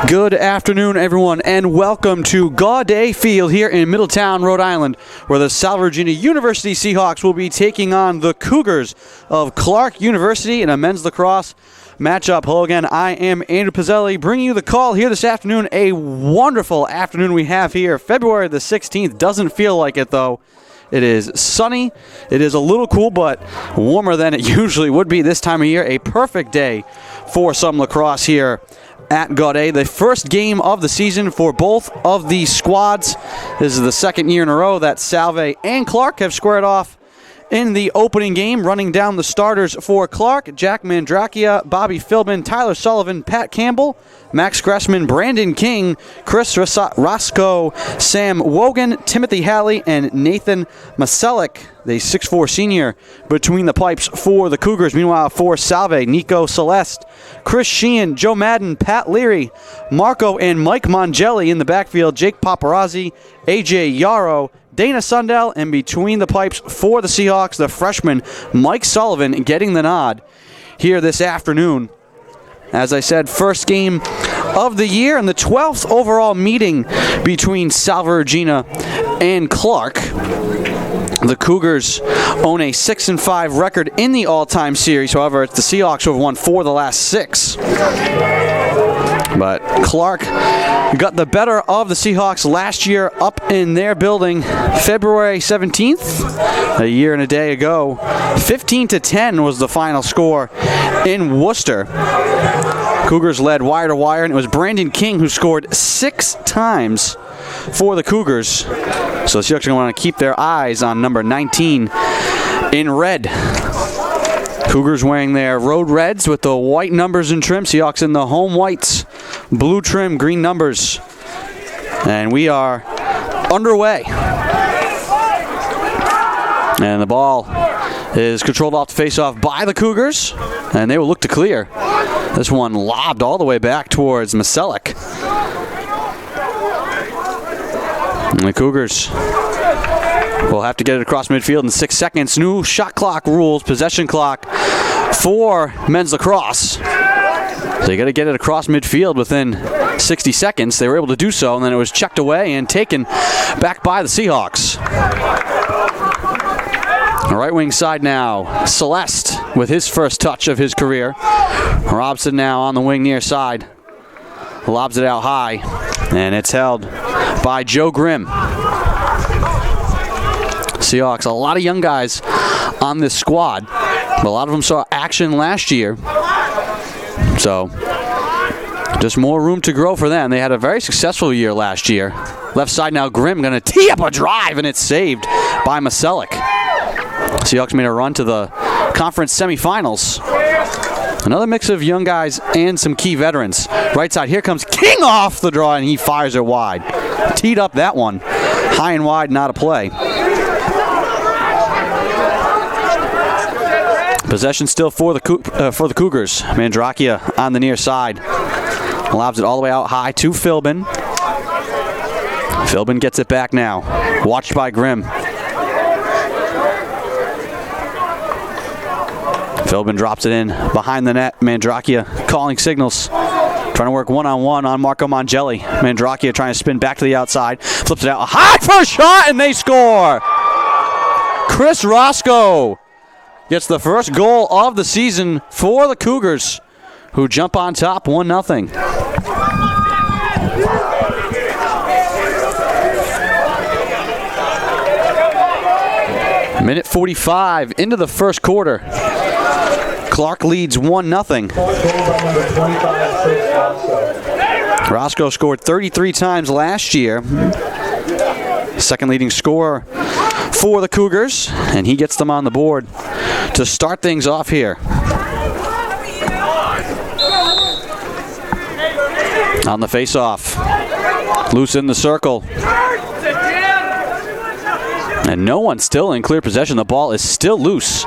Good afternoon, everyone, and welcome to Gaudet Field here in Middletown, Rhode Island, where the Salve Regina University Seahawks will be taking on the Cougars of Clark University in a men's lacrosse matchup. Hello again, I am Andrew Pizzelli, bringing you the call here this afternoon. A wonderful afternoon we have here. February the 16th. Doesn't feel like it, though. It is sunny. It is a little cool, but warmer than it usually would be this time of year. A perfect day for some lacrosse here at Gaudet. The first game of the season for both of these squads. This is the second year in a row that Salve and Clark have squared off in the opening game. Running down the starters for Clark: Jack Mandrakia, Bobby Philbin, Tyler Sullivan, Pat Campbell, Max Gressman, Brandon King, Chris Roscoe, Sam Wogan, Timothy Halley, and Nathan Maselik, the 6'4 senior, between the pipes for the Cougars. Meanwhile, for Salve, Nico Celeste, Chris Sheehan, Joe Madden, Pat Leary, Marco and Mike Mongelli in the backfield, Jake Paparazzi, AJ Yarrow, Dana Sundell, and between the pipes for the Seahawks, the freshman Mike Sullivan getting the nod here this afternoon. As I said, first game of the year and the 12th overall meeting between Salve Regina and Clark. The Cougars own a 6-5 record in the all-time series. However, it's the Seahawks who have won 4 of the last 6. But Clark got the better of the Seahawks last year up in their building, February 17th, a year and a day ago. 15-10 was the final score in Worcester. Cougars led wire to wire, and it was Brandon King who scored 6 times for the Cougars. So the Seahawks are going to want to keep their eyes on number 19 in red. Cougars wearing their road reds with the white numbers and trim. Seahawks in the home whites, blue trim, green numbers. And we are underway. And the ball is controlled off the faceoff by the Cougars, and they will look to clear. This one lobbed all the way back towards Maselik. And the Cougars will have to get it across midfield in 6 seconds. New shot clock rules, possession clock for men's lacrosse. So you got to get it across midfield within 60 seconds. They were able to do so, and then it was checked away and taken back by the Seahawks. The right wing side now, Celeste with his first touch of his career. Robson now on the wing near side. Lobs it out high, and it's held by Joe Grimm. Seahawks, a lot of young guys on this squad, but a lot of them saw action last year. So, just more room to grow for them. They had a very successful year last year. Left side now, Grimm going to tee up a drive, and it's saved by Maselik. Seahawks made a run to the conference semifinals. Another mix of young guys and some key veterans. Right side, here comes King off the draw, and he fires it wide. Teed up that one. High and wide, not a play. Possession still for the Cougars. Mandrakia on the near side. Lobs it all the way out high to Philbin. Philbin gets it back now. Watched by Grimm. Philbin drops it in behind the net. Mandrakia calling signals. Trying to work one-on-one on Marco Mongelli. Mandrakia trying to spin back to the outside. Flips it out. A high first shot, and they score! Chris Roscoe gets the first goal of the season for the Cougars, who jump on top 1-0. Minute 45 into the first quarter. Clark leads 1-0. Roscoe scored 33 times last year. Second leading scorer for the Cougars, and he gets them on the board to start things off here. On the face-off. Loose in the circle. And no one still in clear possession. The ball is still loose.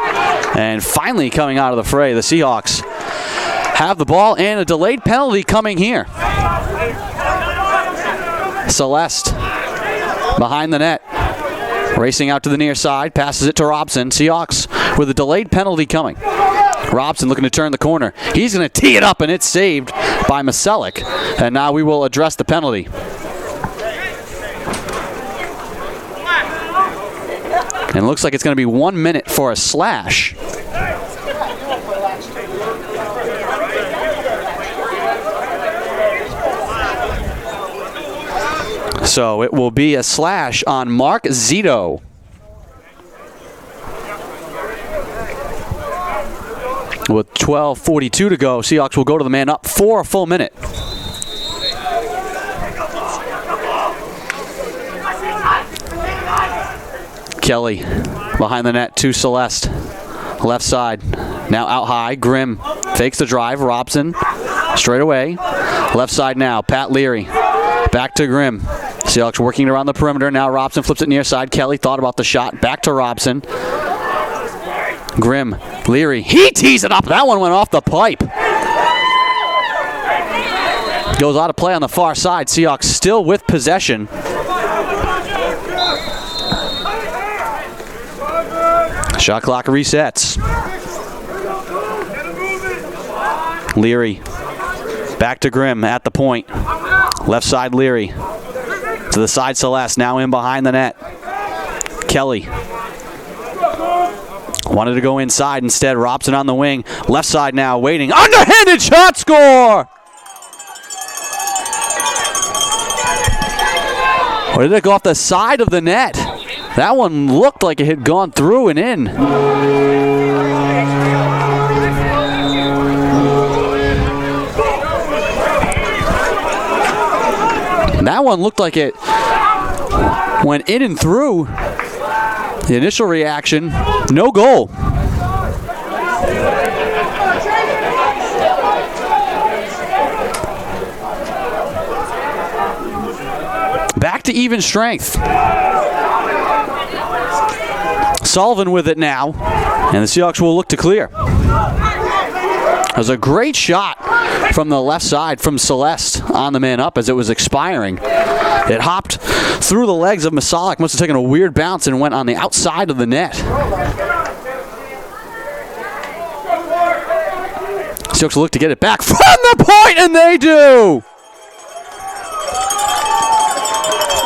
And finally coming out of the fray, the Seahawks have the ball and a delayed penalty coming here. Celeste behind the net. Racing out to the near side, passes it to Robson. Seahawks with a delayed penalty coming. Robson looking to turn the corner. He's going to tee it up, and it's saved by Maselik. And now we will address the penalty. And it looks like it's going to be 1 minute for a slash. So it will be a slash on Mark Zito. With 12:42 to go, Seahawks will go to the man up for a full minute. Kelly behind the net to Celeste. Left side. Now out high. Grimm fakes the drive. Robson straight away. Left side now. Pat Leary. Back to Grimm. Seahawks working around the perimeter. Now Robson flips it near side. Kelly thought about the shot. Back to Robson. Grimm. Leary. He tees it up. That one went off the pipe. Goes out of play on the far side. Seahawks still with possession. Shot clock resets. Leary. Back to Grimm at the point. Left side Leary. To the side Celeste. Now in behind the net. Kelly. Wanted to go inside. Instead, Robson on the wing. Left side now waiting. Underhanded shot score! Or did it go off the side of the net? That one looked like it had gone through and in. That one looked like it went in and through. The initial reaction, no goal. Back to even strength. Sullivan with it now, and the Seahawks will look to clear. It was a great shot from the left side from Celeste on the man up as it was expiring. It hopped through the legs of Maselik, must have taken a weird bounce and went on the outside of the net. Seahawks look to get it back from the point, and they do!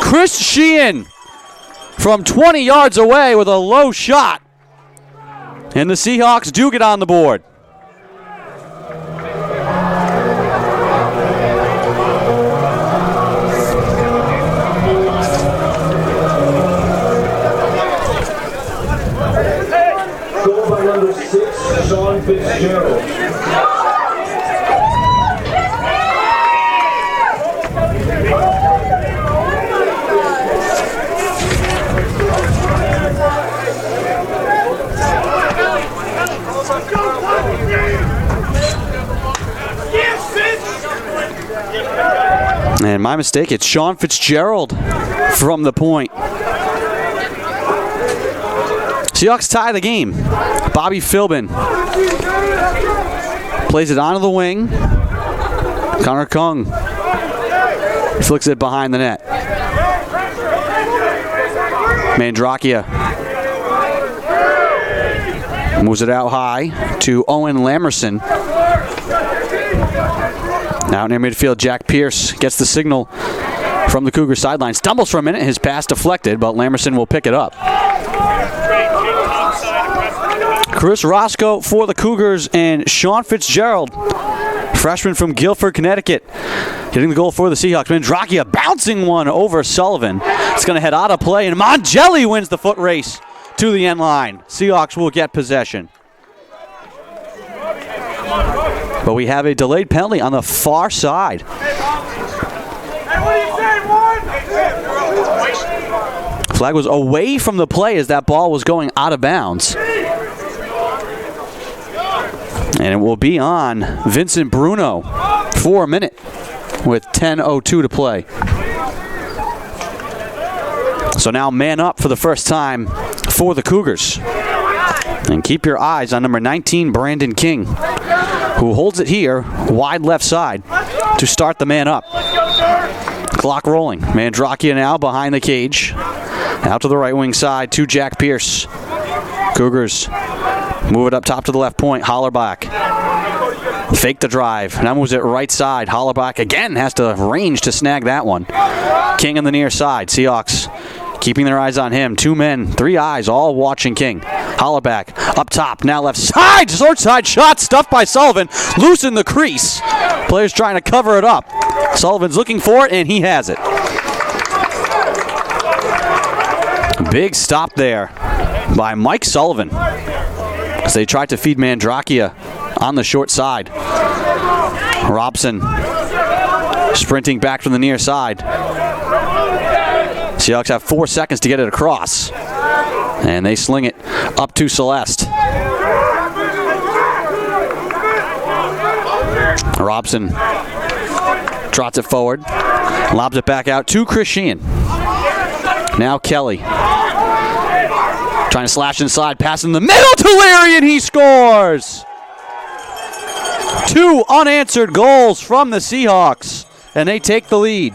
Chris Sheehan from 20 yards away with a low shot. And the Seahawks do get on the board. Goal by number 6, Sean Fitzgerald. And my mistake, it's Sean Fitzgerald from the point. Seahawks tie the game. Bobby Philbin plays it onto the wing. Connor Kung flicks it behind the net. Mandrakia moves it out high to Owen Lamerson. Out near midfield, Jack Pierce gets the signal from the Cougar sideline. Stumbles for a minute, his pass deflected, but Lamerson will pick it up. Chris Roscoe for the Cougars and Sean Fitzgerald, freshman from Guilford, Connecticut, hitting the goal for the Seahawks. Mandrakia bouncing one over Sullivan. It's going to head out of play, and Mongelli wins the foot race to the end line. Seahawks will get possession. But we have a delayed penalty on the far side. Flag was away from the play as that ball was going out of bounds. And it will be on Vincent Bruno for a minute with 10:02 to play. So now man up for the first time for the Cougars. And keep your eyes on number 19, Brandon King, who holds it here, wide left side, to start the man up. Clock rolling. Mandrakia now behind the cage. Out to the right wing side to Jack Pierce. Cougars move it up top to the left point. Hollerback Fake the drive. Now moves it right side. Hollaback again has to range to snag that one. King on the near side. Seahawks keeping their eyes on him. 2 men, 3 eyes, all watching King. Hollaback up top, now left side. Short side shot stuffed by Sullivan. Loose in the crease. Players trying to cover it up. Sullivan's looking for it, and he has it. Big stop there by Mike Sullivan as they tried to feed Mandrakia on the short side. Robson sprinting back from the near side. Seahawks have 4 seconds to get it across. And they sling it up to Celeste. Robson trots it forward. Lobs it back out to Chris Sheehan. Now Kelly. Trying to slash inside, pass in the middle to Leary, and he scores! 2 unanswered goals from the Seahawks, and they take the lead.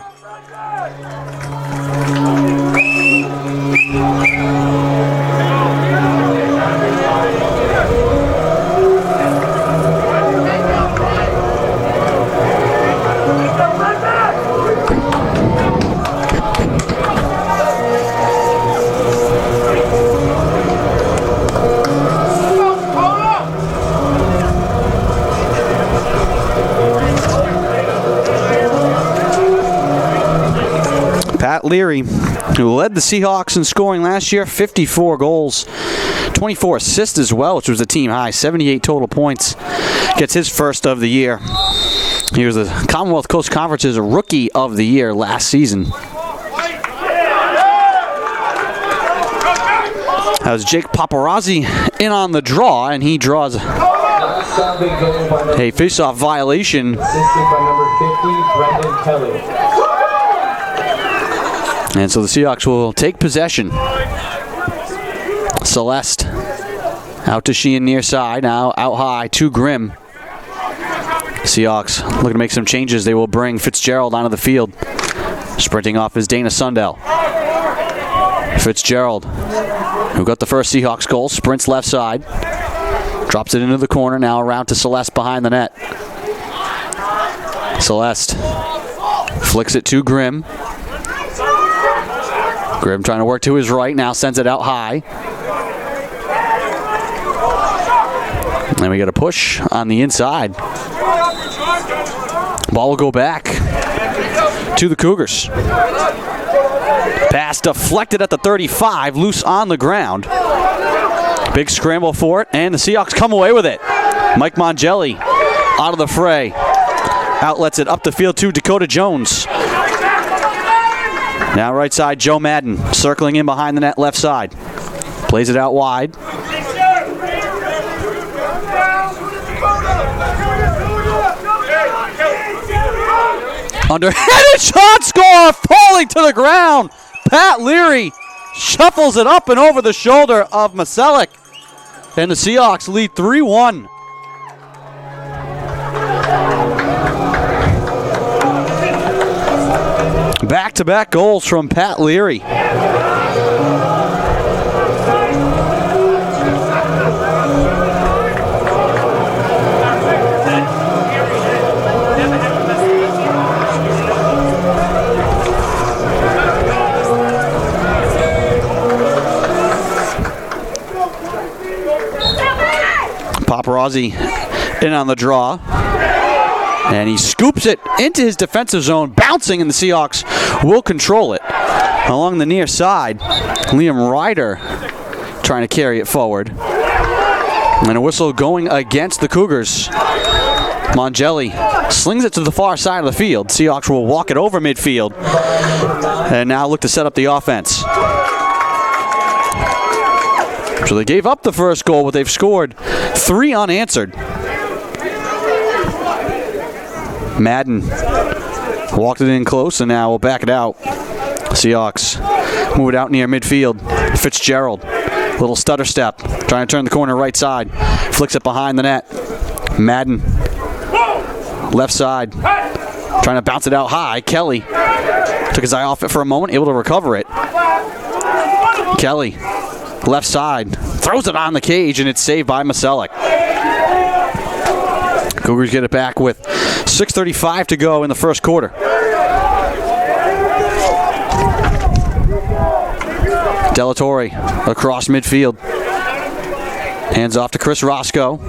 Pat Leary, who led the Seahawks in scoring last year, 54 goals, 24 assists as well, which was a team high, 78 total points. Gets his first of the year. He was the Commonwealth Coast Conference's Rookie of the Year last season. That was Jake Paparazzi in on the draw, and he draws a face-off violation. Assisted by number 50, Brendan Kelly. And so the Seahawks will take possession. Celeste out to Sheehan near side. Now out high to Grimm. Seahawks looking to make some changes. They will bring Fitzgerald onto the field. Sprinting off is Dana Sundell. Fitzgerald, who got the first Seahawks goal, sprints left side. Drops it into the corner. Now around to Celeste behind the net. Celeste flicks it to Grimm. Grimm trying to work to his right, now sends it out high. And we got a push on the inside. Ball will go back to the Cougars. Pass deflected at the 35, loose on the ground. Big scramble for it, and the Seahawks come away with it. Mike Mongelli out of the fray. Outlets it up the field to Dakota Jones. Now right side, Joe Madden circling in behind the net left side. Plays it out wide. Underhanded shot, score, falling to the ground. Pat Leary shuffles it up and over the shoulder of Maselik. And the Seahawks lead 3-1. Back-to-back goals from Pat Leary. Paparazzi in on the draw. And he scoops it into his defensive zone, bouncing, and the Seahawks will control it. Along the near side, Liam Ryder trying to carry it forward. And a whistle going against the Cougars. Mongelli slings it to the far side of the field. Seahawks will walk it over midfield. And now look to set up the offense. So they gave up the first goal, but they've scored 3 unanswered. Madden walked it in close, and now we'll back it out. Seahawks move it out near midfield. Fitzgerald, little stutter step, trying to turn the corner right side. Flicks it behind the net. Madden, left side, trying to bounce it out high. Kelly took his eye off it for a moment, able to recover it. Kelly, left side, throws it on the cage, and it's saved by Maselik. Cougars get it back with 6:35 to go in the first quarter. Delatorre across midfield. Hands off to Chris Roscoe.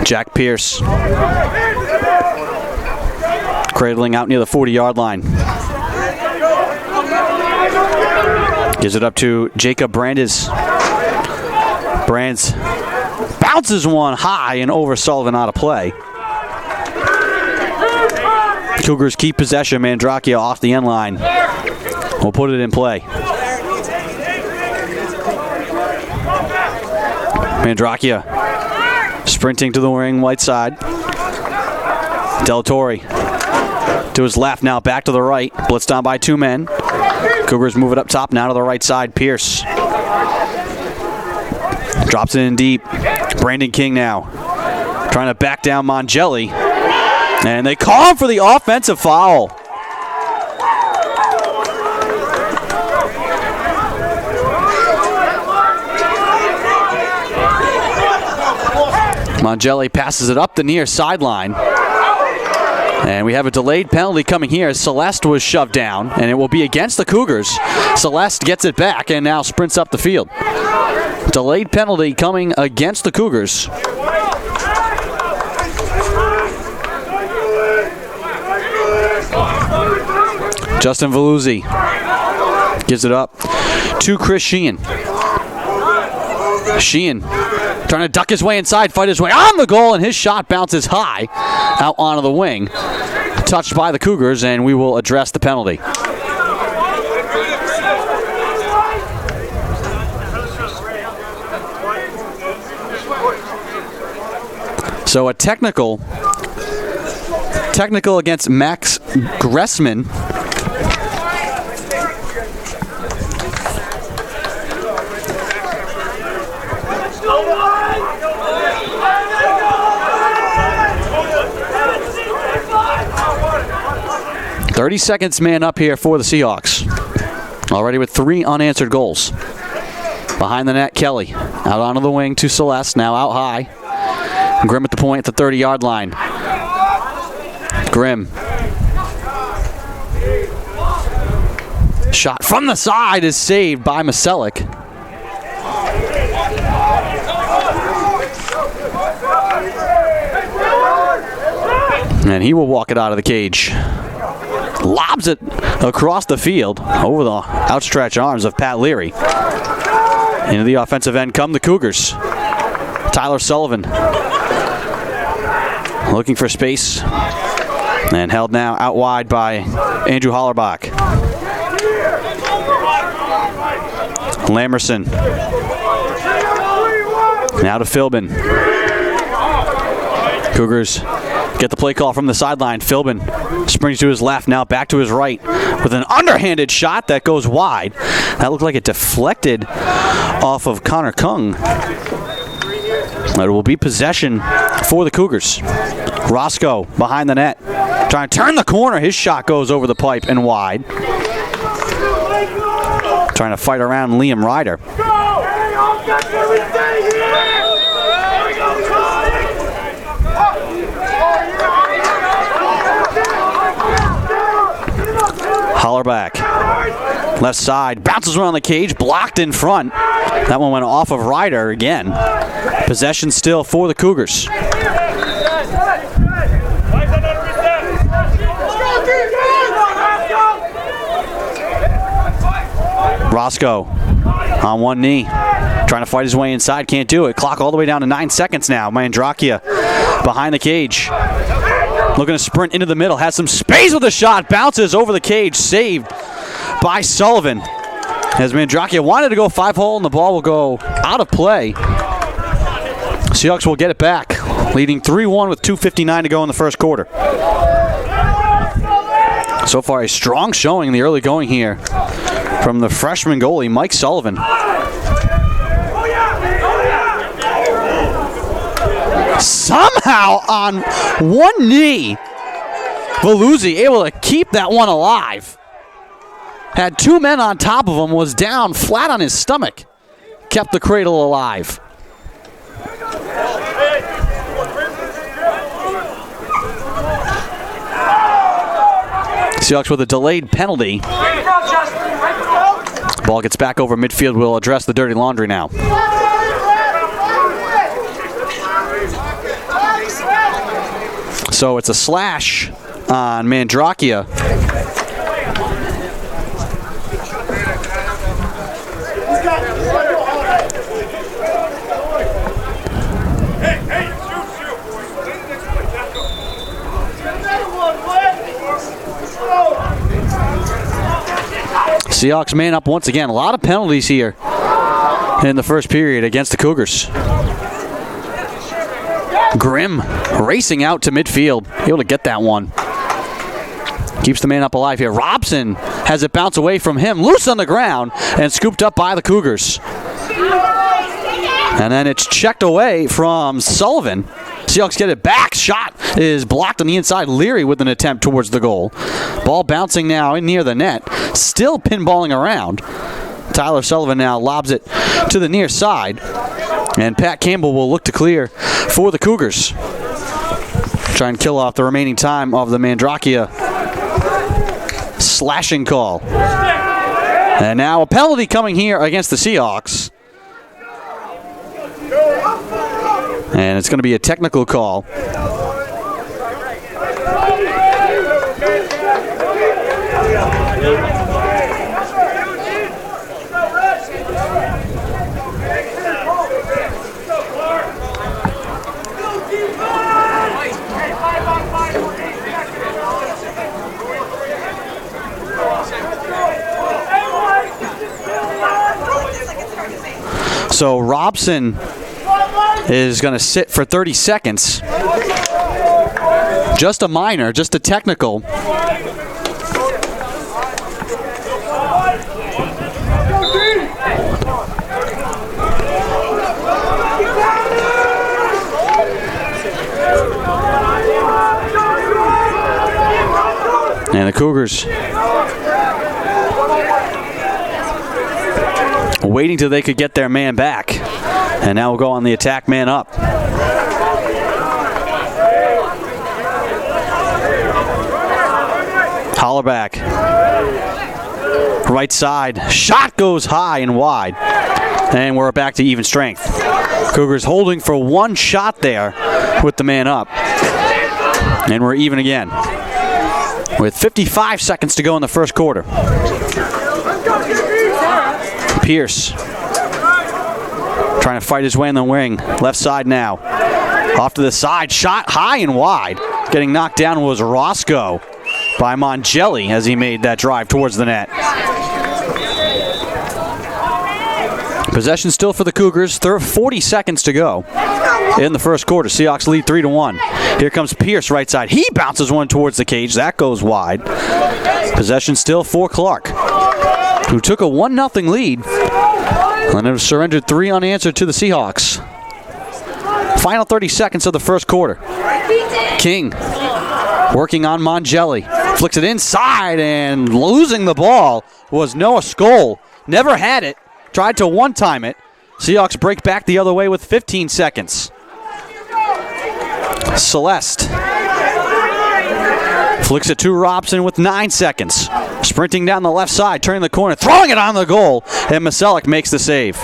Jack Pierce. Cradling out near the 40-yard line. Gives it up to Jacob Brandes. Brands bounces one high and over Sullivan out of play. Cougars keep possession. Mandrakia off the end line. We'll put it in play. Mandrakia sprinting to the wing right side. Delatorre to his left now, back to the right. Blitzed on by 2 men. Cougars move it up top now to the right side. Pierce drops it in deep. Brandon King now trying to back down Mongelli. And they call him for the offensive foul. Mongelli passes it up the near sideline. And we have a delayed penalty coming here. Celeste was shoved down, and it will be against the Cougars. Celeste gets it back and now sprints up the field. Delayed penalty coming against the Cougars. Justin Veluzzi gives it up to Chris Sheehan. Sheehan trying to duck his way inside, fight his way on the goal, and his shot bounces high out onto the wing. Touched by the Cougars, and we will address the penalty. So a technical against Max Gressman. .30 man up here for the Seahawks. Already with 3 unanswered goals. Behind the net, Kelly. Out onto the wing to Celeste, now out high. Grimm at the point at the 30-yard line. Grimm. Shot from the side is saved by Maselik. And he will walk it out of the cage. Lobs it across the field over the outstretched arms of Pat Leary. Into the offensive end come the Cougars. Tyler Sullivan looking for space and held now out wide by Andrew Hollerbach. Lamerson now to Philbin. Cougars get the play call from the sideline. Philbin springs to his left, now back to his right with an underhanded shot that goes wide. That looked like it deflected off of Connor Kung. It will be possession for the Cougars. Roscoe behind the net, trying to turn the corner. His shot goes over the pipe and wide. Trying to fight around Liam Ryder. Hollerback, left side, bounces around the cage, blocked in front. That one went off of Ryder again. Possession still for the Cougars. Roscoe on one knee, trying to fight his way inside, can't do it. Clock all the way down to 9 seconds now. Mandrakia behind the cage. Looking to sprint into the middle. Has some space with a shot. Bounces over the cage. Saved by Sullivan. As Mandrakia wanted to go 5-hole and the ball will go out of play. Seahawks will get it back. Leading 3-1 with 2:59 to go in the first quarter. So far a strong showing in the early going here from the freshman goalie, Mike Sullivan. Somehow on one knee, Veluzzi able to keep that one alive. had two men on top of him, was down flat on his stomach. Kept the cradle alive. Seahawks with a delayed penalty. Ball gets back over midfield. We'll address the dirty laundry now. So it's a slash on Mandrakia. Seahawks man up once again. A lot of penalties here in the first period against the Cougars. Grimm racing out to midfield, able to get that one. Keeps the man up alive here. Robson has it bounce away from him, loose on the ground, and scooped up by the Cougars. And then it's checked away from Sullivan. Seahawks get it back. Shot is blocked on the inside. Leary with an attempt towards the goal. Ball bouncing now in near the net. Still pinballing around. Tyler Sullivan now lobs it to the near side. And Pat Campbell will look to clear for the Cougars. Try and kill off the remaining time of the Mandrakia slashing call. And now a penalty coming here against the Seahawks. And it's going to be a technical call. So Robson is going to sit for 30 seconds. Just a minor, just a technical. And the Cougars waiting till they could get their man back. And now we'll go on the attack man up. Hollerback. Right side. Shot goes high and wide. And we're back to even strength. Cougars holding for one shot there with the man up. And we're even again. With 55 seconds to go in the first quarter. Pierce trying to fight his way in the wing. Left side now. Off to the side. Shot high and wide. Getting knocked down was Roscoe by Mongelli as he made that drive towards the net. Possession still for the Cougars. 40 seconds to go in the first quarter. Seahawks lead 3-1. Here comes Pierce right side. He bounces one towards the cage. That goes wide. Possession still for Clark, who took a 1-0 lead and have surrendered 3 unanswered to the Seahawks. Final 30 seconds of the first quarter. King working on Mongelli. Flicks it inside, and losing the ball was Noah Skoll. Never had it. Tried to one-time it. Seahawks break back the other way with 15 seconds. Celeste flicks it to Robson with 9 seconds. Sprinting down the left side, turning the corner, throwing it on the goal, and Maselek makes the save.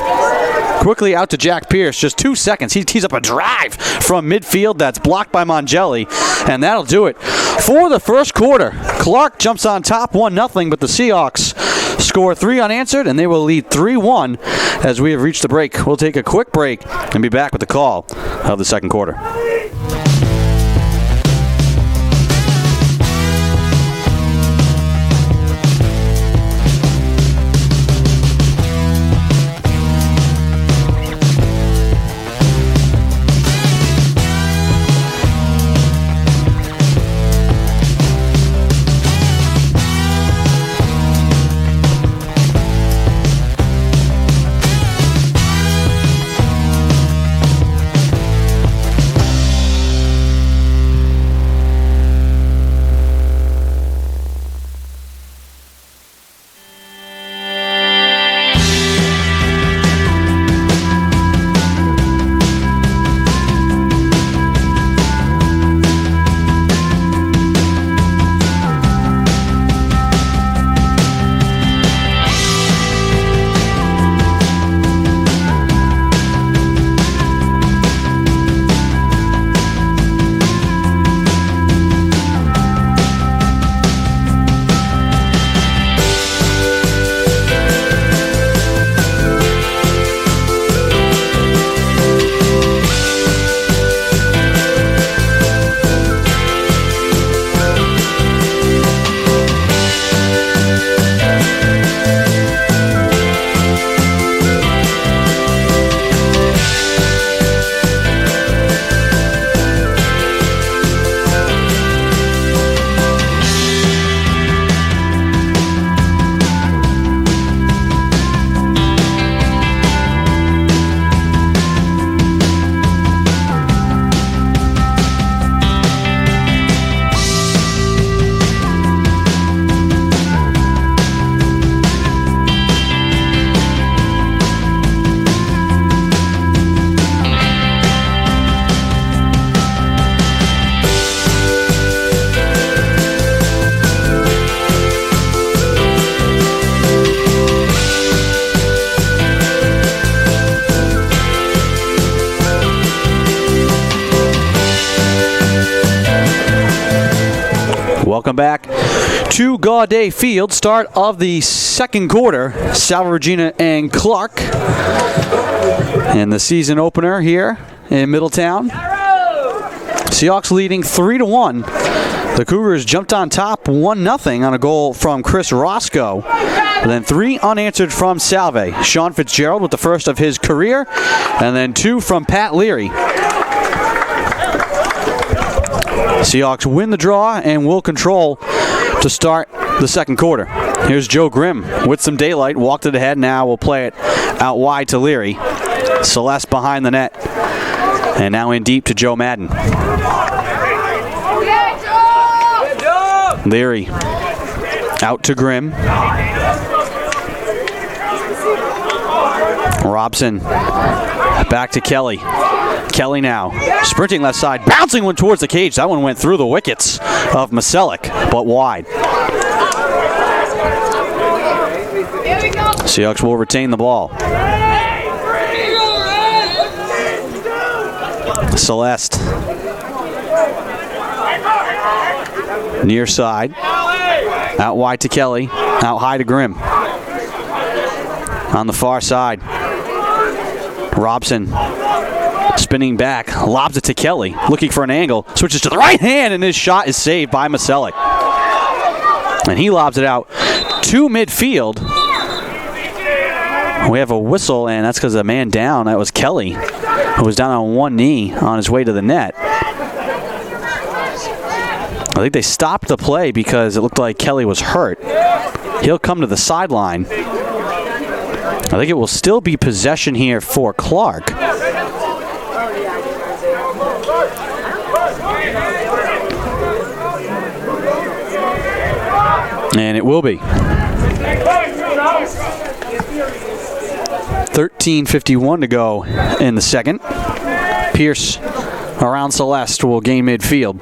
Quickly out to Jack Pierce, just 2 seconds. He tees up a drive from midfield that's blocked by Mongelli, and that'll do it for the first quarter. Clark jumps on top 1-0, but the Seahawks score 3 unanswered, and they will lead 3-1 as we have reached the break. We'll take a quick break and be back with the call of the second quarter. Welcome back to Gaudet Field. Start of the second quarter. Salve Regina and Clark. And the season opener here in Middletown. Seahawks leading 3-1. The Cougars jumped on top 1-0 on a goal from Chris Roscoe. And then 3 unanswered from Salve. Sean Fitzgerald with the first of his career. And then 2 from Pat Leary. Seahawks win the draw and will control to start the second quarter. Here's Joe Grimm with some daylight. Walked it ahead. Now we'll play it out wide to Leary. Celeste behind the net. And now in deep to Joe Madden. Leary out to Grimm. Robson back to Kelly. Kelly now sprinting left side, bouncing one towards the cage. That one went through the wickets of Maselik, but wide. Seahawks will retain the ball. Celeste. Near side. Out wide to Kelly. Out high to Grimm. On the far side. Robson spinning back. Lobs it to Kelly. Looking for an angle. Switches to the right hand, and his shot is saved by Maselik. And he lobs it out to midfield. We have a whistle, and that's because a man down. That was Kelly, who was down on one knee on his way to the net. I think they stopped the play because it looked like Kelly was hurt. He'll come to the sideline. I think it will still be possession here for Clark. And it will be. 13:51 to go in the second. Pierce around Celeste will gain midfield.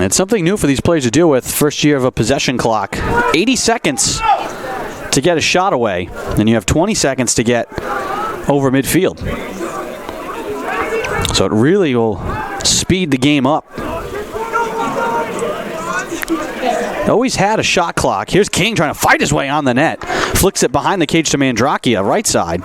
It's something new for these players to deal with. First year of a possession clock. 80 seconds to get a shot away. And you have 20 seconds to get over midfield. So it really will speed the game up. Always had a shot clock. Here's King trying to fight his way on the net. Flicks it behind the cage to Mandrakia, right side.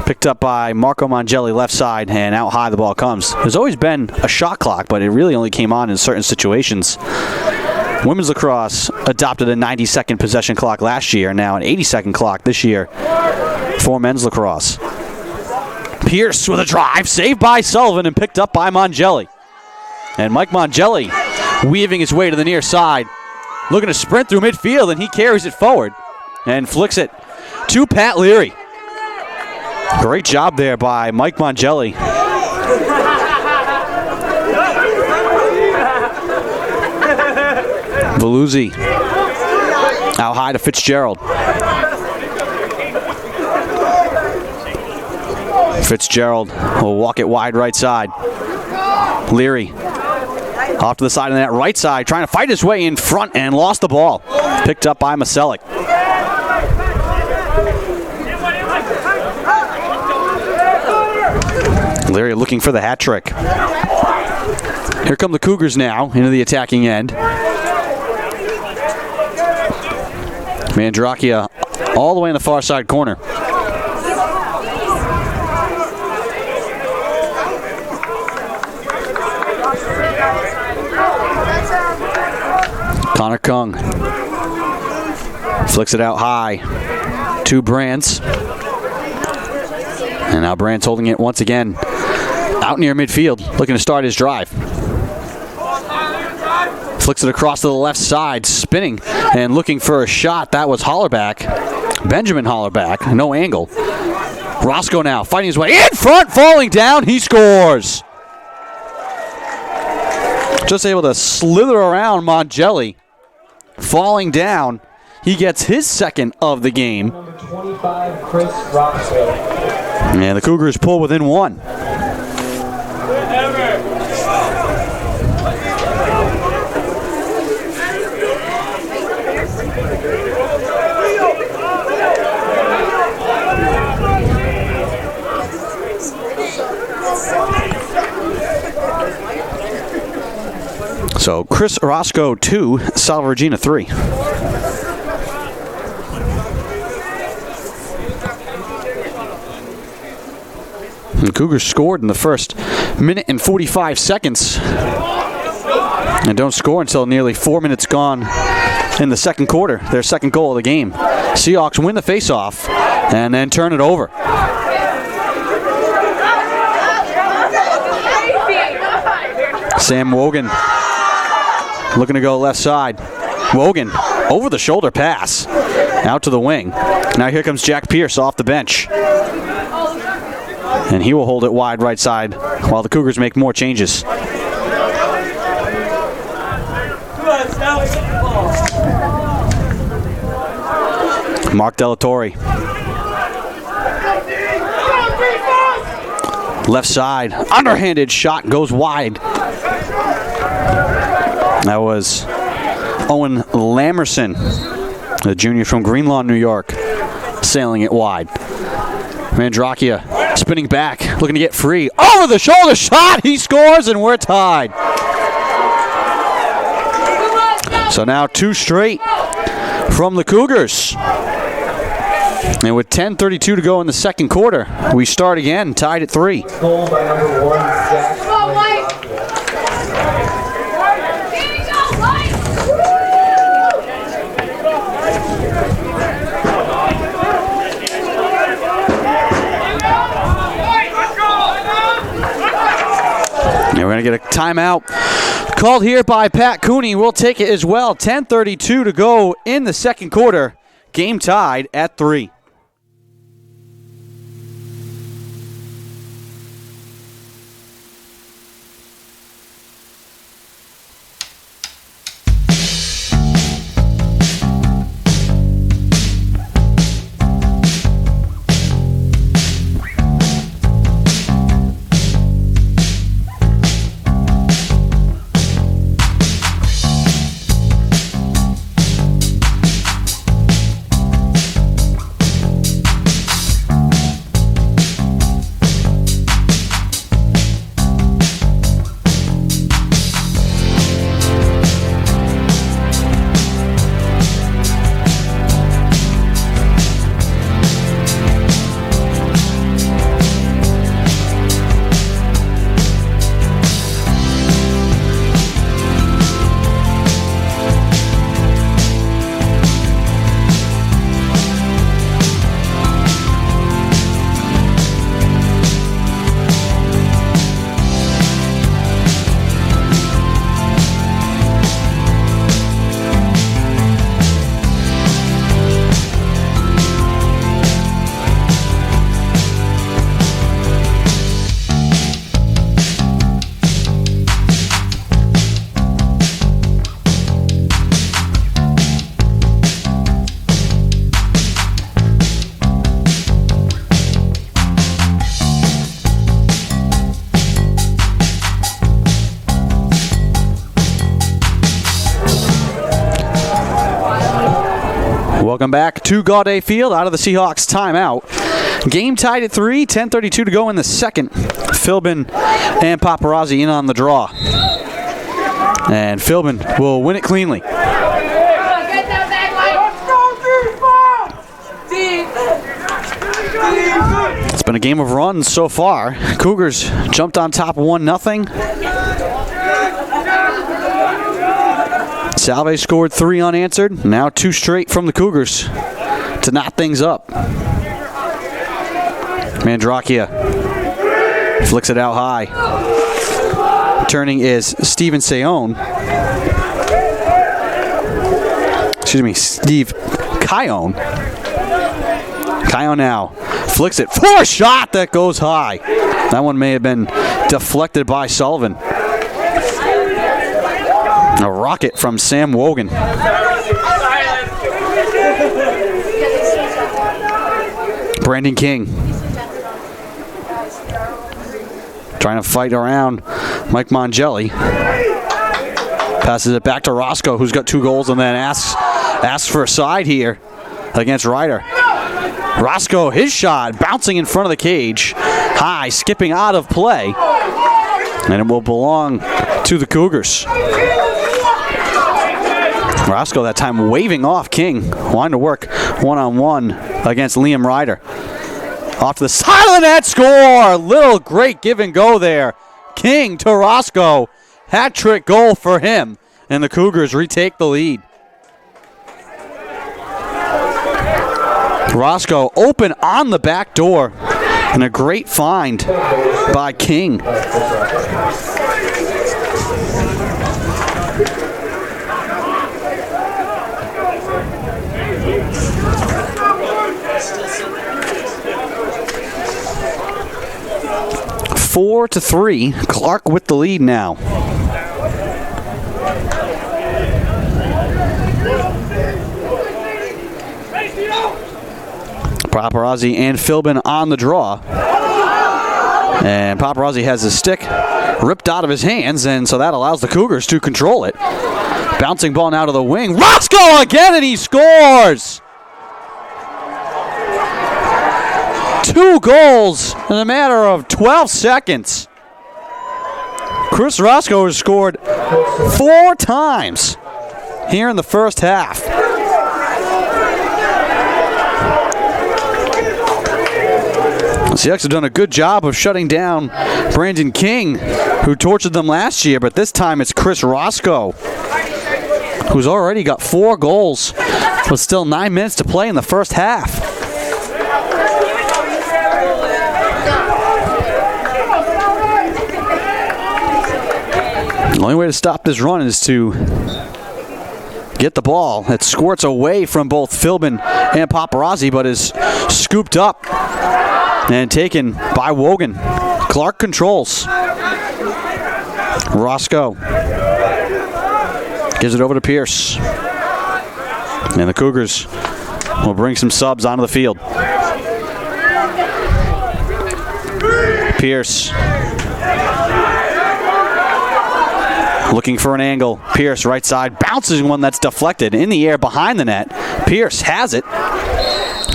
Picked up by Marco Mangelli, left side, and out high the ball comes. There's always been a shot clock, but it really only came on in certain situations. Women's lacrosse adopted a 90-second possession clock last year, now an 80-second clock this year for men's lacrosse. Pierce with a drive, saved by Sullivan and picked up by Mangelli. And Mike Mangelli weaving his way to the near side, looking to sprint through midfield, and he carries it forward and flicks it to Pat Leary. Great job there by Mike Mangelli. Veluzzi out high to Fitzgerald. Fitzgerald will walk it wide right side. Leary off to the side of that right side, trying to fight his way in front and lost the ball. Picked up by Maselik. Leary looking for the hat trick. Here come the Cougars now into the attacking end. Mandrakia all the way in the far side corner. Connor Kung flicks it out high to Brands. And now Brands holding it once again out near midfield, looking to start his drive. Flicks it across to the left side, spinning and looking for a shot. That was Hollerback. Benjamin Hollerback, no angle. Roscoe now fighting his way in front, falling down. He scores. Just able to slither around Mangelli. Falling down. He gets his second of the game. Number 25, Chris Roscoe. And the Cougars pull within one. So Chris Orozco 2, Salve Regina 3. The Cougars scored in the first minute and 45 seconds. And don't score until nearly 4 minutes gone in the second quarter. Their second goal of the game. Seahawks win the faceoff and then turn it over. Sam Wogan looking to go left side. Wogan over the shoulder pass out to the wing. Now here comes Jack Pierce off the bench. And he will hold it wide right side while the Cougars make more changes. Mark Delatorre. Left side, underhanded shot goes wide. That was Owen Lamerson, the junior from Greenlawn, New York, sailing it wide. Mandrakia spinning back, looking to get free. Over the shoulder shot, he scores, and we're tied. So now 2 straight from the Cougars. And with 10:32 to go in the second quarter, we start again, tied at 3. Goal by number 1, Zach. And we're going to get a timeout called here by Pat Cooney. We'll take it as well. 10:32 to go in the second quarter. Game tied at 3. Welcome back to Gaudet Field out of the Seahawks timeout. Game tied at 3, 10:32 to go in the second. Philbin and Paparazzi in on the draw. And Philbin will win it cleanly. It's been a game of runs so far. Cougars jumped on top 1-0. Salve scored 3 unanswered. Now 2 straight from the Cougars to knot things up. Mandrakia flicks it out high. Turning is Steven Sayon. Excuse me, Steve Kion. Kion now flicks it for a shot that goes high. That one may have been deflected by Sullivan. A rocket from Sam Wogan. Brandon King trying to fight around Mike Mongelli. Passes it back to Roscoe, who's got 2 goals, and then asks for a side here against Ryder. Roscoe, his shot bouncing in front of the cage, high, skipping out of play, and it will belong to the Cougars. Roscoe that time waving off King. Wanting to work one-on-one against Liam Ryder. Off to the side of the net, score! Little great give and go there. King to Roscoe. Hat trick goal for him. And the Cougars retake the lead. Roscoe open on the back door. And a great find by King. Four to 3. Clark with the lead now. Paparazzi and Philbin on the draw. And Paparazzi has his stick ripped out of his hands, and so that allows the Cougars to control it. Bouncing ball now to the wing. Roscoe again, and he scores! 2 goals in a matter of 12 seconds. Chris Roscoe has scored 4 times here in the first half. The Seahawks have done a good job of shutting down Brandon King, who tortured them last year, but this time it's Chris Roscoe, who's already got 4 goals with still 9 minutes to play in the first half. The only way to stop this run is to get the ball. It squirts away from both Philbin and Paparazzi, but is scooped up and taken by Wogan. Clark controls. Roscoe gives it over to Pierce. And the Cougars will bring some subs onto the field. Pierce looking for an angle. Pierce right side, bounces one that's deflected in the air behind the net. Pierce has it.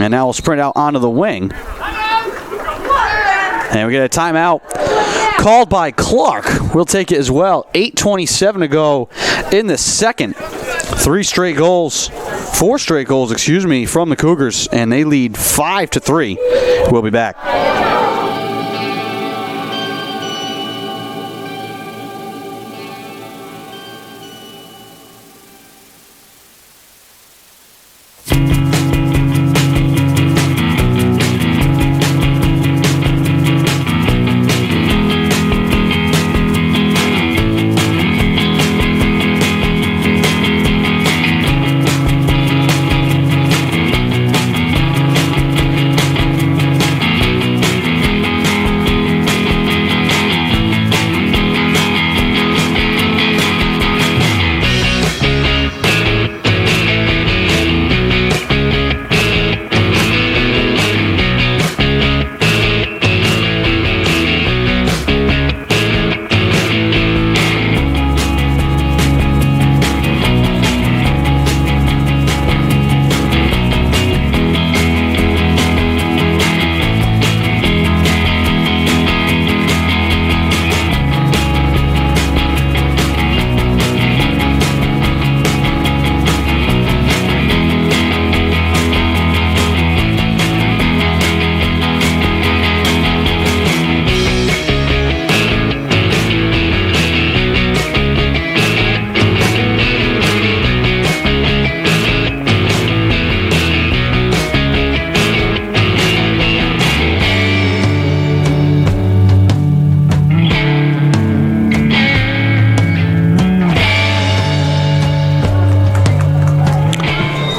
And now we'll sprint out onto the wing. And we get a timeout called by Clark. We'll take it as well. 8:27 to go in the second. 4 straight goals, from the Cougars, and they lead 5-3. We'll be back.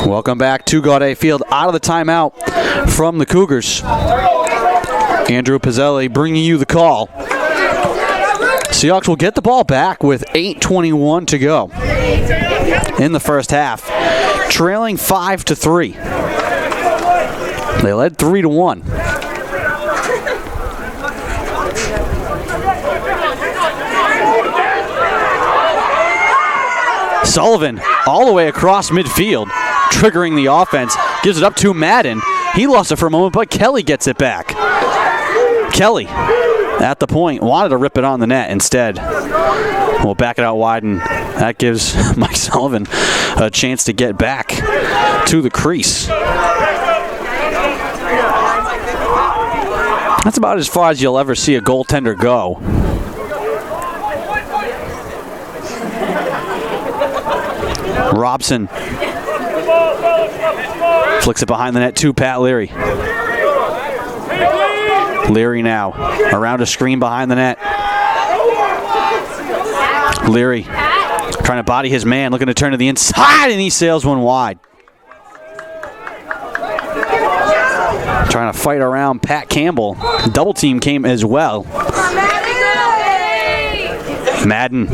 Welcome back to Gaudet Field. Out of the timeout from the Cougars. Andrew Pizzelli bringing you the call. Seahawks will get the ball back with 8:21 to go in the first half, trailing 5-3. They led 3-1. Sullivan all the way across midfield, triggering the offense. Gives it up to Madden. He lost it for a moment, but Kelly gets it back. Kelly at the point. Wanted to rip it on the net. Instead, we'll back it out wide, and that gives Mike Sullivan a chance to get back to the crease. That's about as far as you'll ever see a goaltender go. Robson flicks it behind the net to Pat Leary. Leary now around a screen behind the net. Leary trying to body his man, looking to turn to the inside, and he sails one wide. Trying to fight around Pat Campbell. Double team came as well. Madden.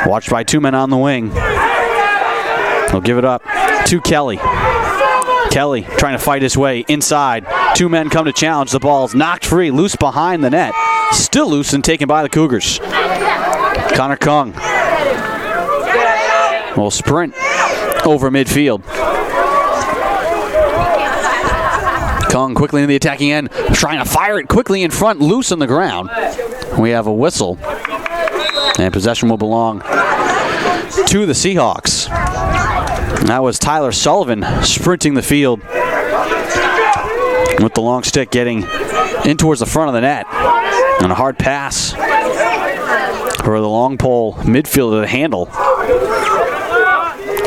Watched by two men on the wing. He'll give it up to Kelly. Kelly trying to fight his way inside. Two men come to challenge. The ball's knocked free, loose behind the net. Still loose and taken by the Cougars. Connor Kung will sprint over midfield. Kung quickly into the attacking end, trying to fire it quickly in front, loose on the ground. We have a whistle, and possession will belong to the Seahawks. That was Tyler Sullivan sprinting the field with the long stick, getting in towards the front of the net, and a hard pass for the long pole midfielder to handle.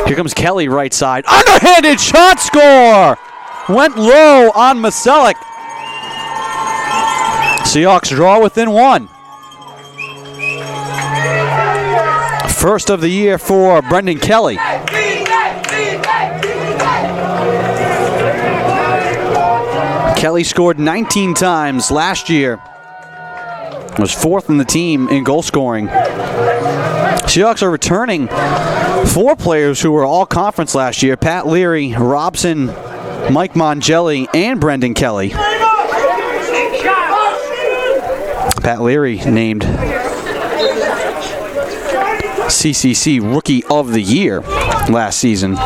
Here comes Kelly right side. Underhanded shot, score! Went low on Maselek. Seahawks draw within one. First of the year for Brendan Kelly. Kelly scored 19 times last year. Was fourth in the team in goal scoring. Seahawks are returning 4 players who were all conference last year. Pat Leary, Robson, Mike Mongelli, and Brendan Kelly. Pat Leary named CCC Rookie of the Year last season.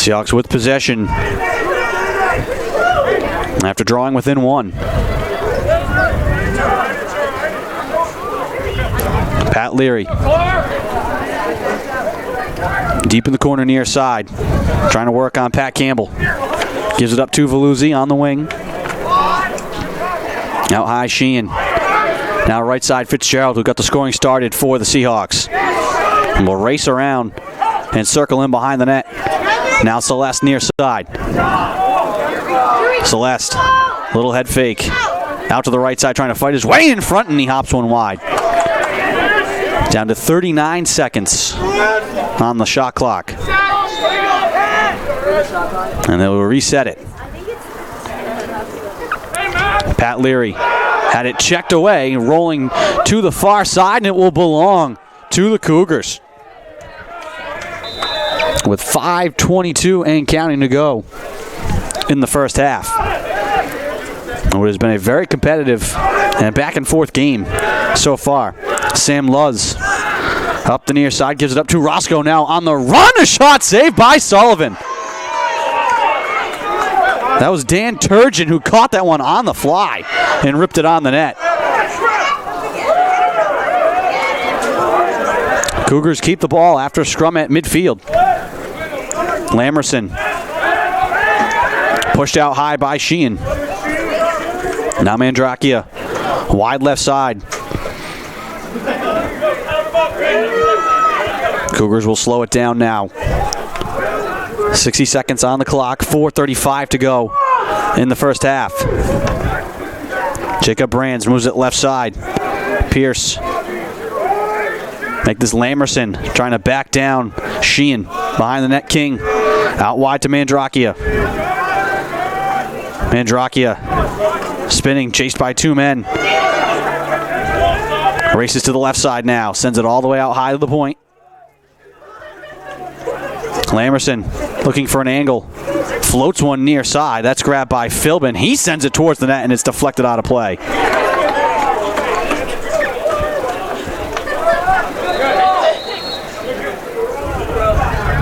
Seahawks with possession after drawing within one. Pat Leary deep in the corner near side, trying to work on Pat Campbell. Gives it up to Veluzzi on the wing. Out high, Sheehan. Now right side, Fitzgerald, who got the scoring started for the Seahawks. And will race around and circle in behind the net. Now Celeste near side. Celeste, little head fake. Out to the right side, trying to fight his way in front, and he hops one wide. Down to 39 seconds on the shot clock. And they will reset it. Pat Leary had it checked away, rolling to the far side, and it will belong to the Cougars. With 5:22 and counting to go in the first half. What has been a very competitive and back and forth game so far. Sam Luz up the near side, gives it up to Roscoe now on the run. A shot saved by Sullivan. That was Dan Turgeon who caught that one on the fly and ripped it on the net. Cougars keep the ball after a scrum at midfield. Lamerson pushed out high by Sheehan. Now Mandrakia, wide left side. Cougars will slow it down now. 60 seconds on the clock, 4:35 to go in the first half. Jacob Brands moves it left side. Pierce. Make this Lamerson, trying to back down Sheehan. Behind the net, King. Out wide to Mandrakia. Mandrakia spinning, chased by 2 men. Races to the left side now. Sends it all the way out high to the point. Lamerson looking for an angle. Floats one near side. That's grabbed by Philbin. He sends it towards the net, and it's deflected out of play.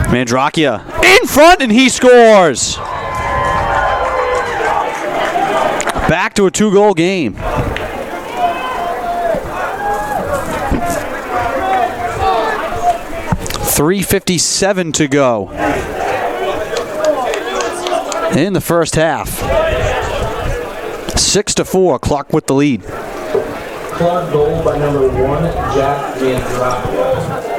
Mandrakia in front, and he scores. Back to a 2-goal game. .357 to go in the first half. 6-4, Clark with the lead. Clark goal by number 1, Jack Mandrakia.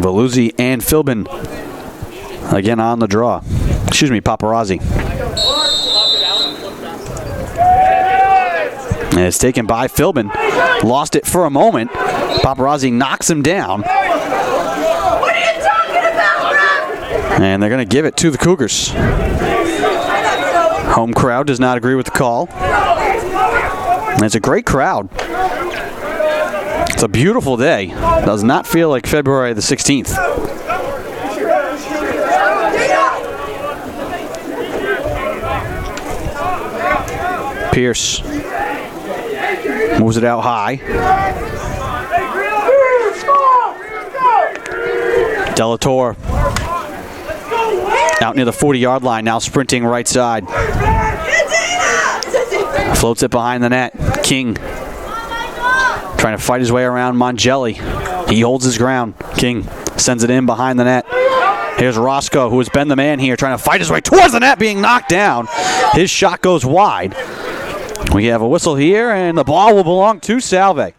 Veluzzi and Philbin again on the draw. Excuse me, Paparazzi. And it's taken by Philbin. Lost it for a moment. Paparazzi knocks him down. What are you talking about, Rob? And they're going to give it to the Cougars. Home crowd does not agree with the call. And it's a great crowd. It's a beautiful day. Does not feel like February the 16th. Pierce moves it out high. Delator out near the 40-yard line, now sprinting right side. Floats it behind the net. King trying to fight his way around Mongelli. He holds his ground. King sends it in behind the net. Here's Roscoe, who has been the man here, trying to fight his way towards the net, being knocked down. His shot goes wide. We have a whistle here, and the ball will belong to Salve.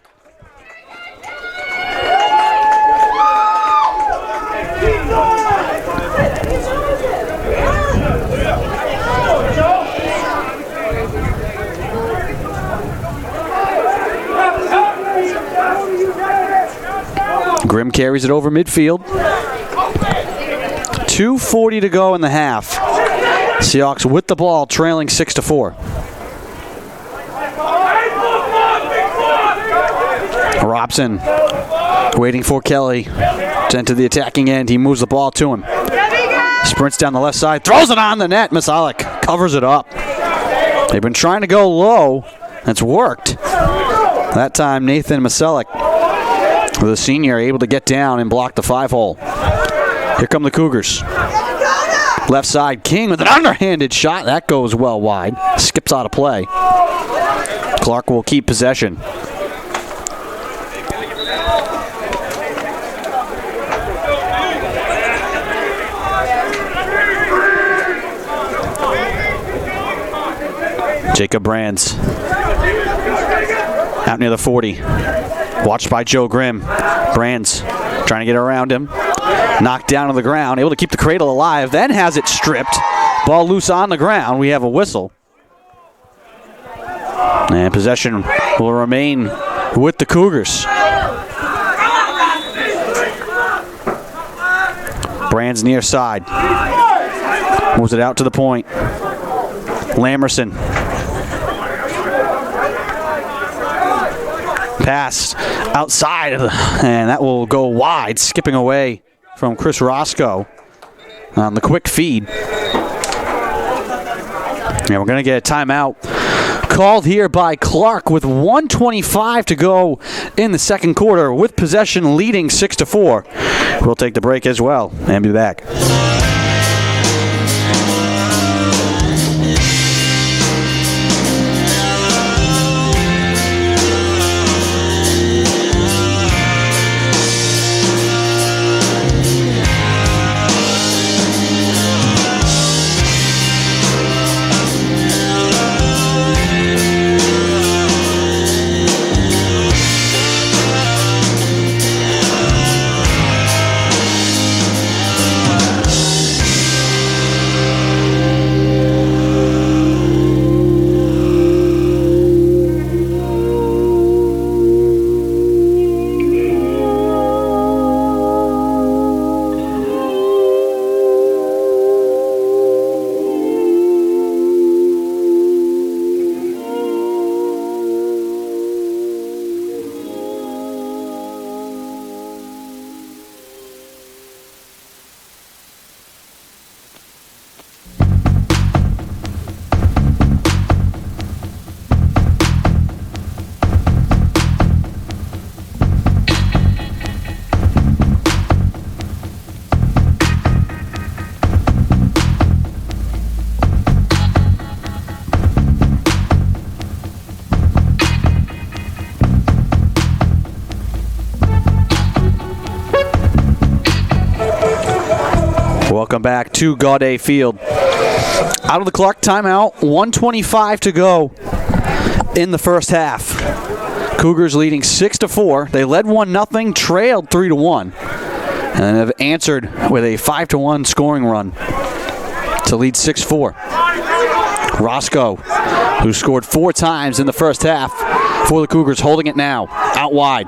Grimm carries it over midfield. 2:40 to go in the half. Seahawks with the ball, trailing 6-4. Robson waiting for Kelly to enter the attacking end. He moves the ball to him. Sprints down the left side, throws it on the net. Misalik covers it up. They've been trying to go low. It's worked. That time, Nathan Misalik, the senior, able to get down and block the 5-hole. Here come the Cougars. Left side, King with an underhanded shot. That goes well wide. Skips out of play. Clark will keep possession. Jacob Brands out near the 40. Watched by Joe Grimm. Brands trying to get around him. Knocked down to the ground. Able to keep the cradle alive. Then has it stripped. Ball loose on the ground. We have a whistle. And possession will remain with the Cougars. Brands near side. Moves it out to the point. Lamerson. Pass outside, and that will go wide, skipping away from Chris Roscoe on the quick feed. And we're going to get a timeout called here by Clark with 1:25 to go in the second quarter, with possession leading 6-4. We'll take the break as well and be back. Welcome back to Gaudet Field. Out of the clock timeout, 1:25 to go in the first half. Cougars leading 6-4. They led 1-0, trailed 3-1, and have answered with a 5-1 scoring run to lead 6-4. Roscoe, who scored 4 times in the first half for the Cougars, holding it now. Out wide.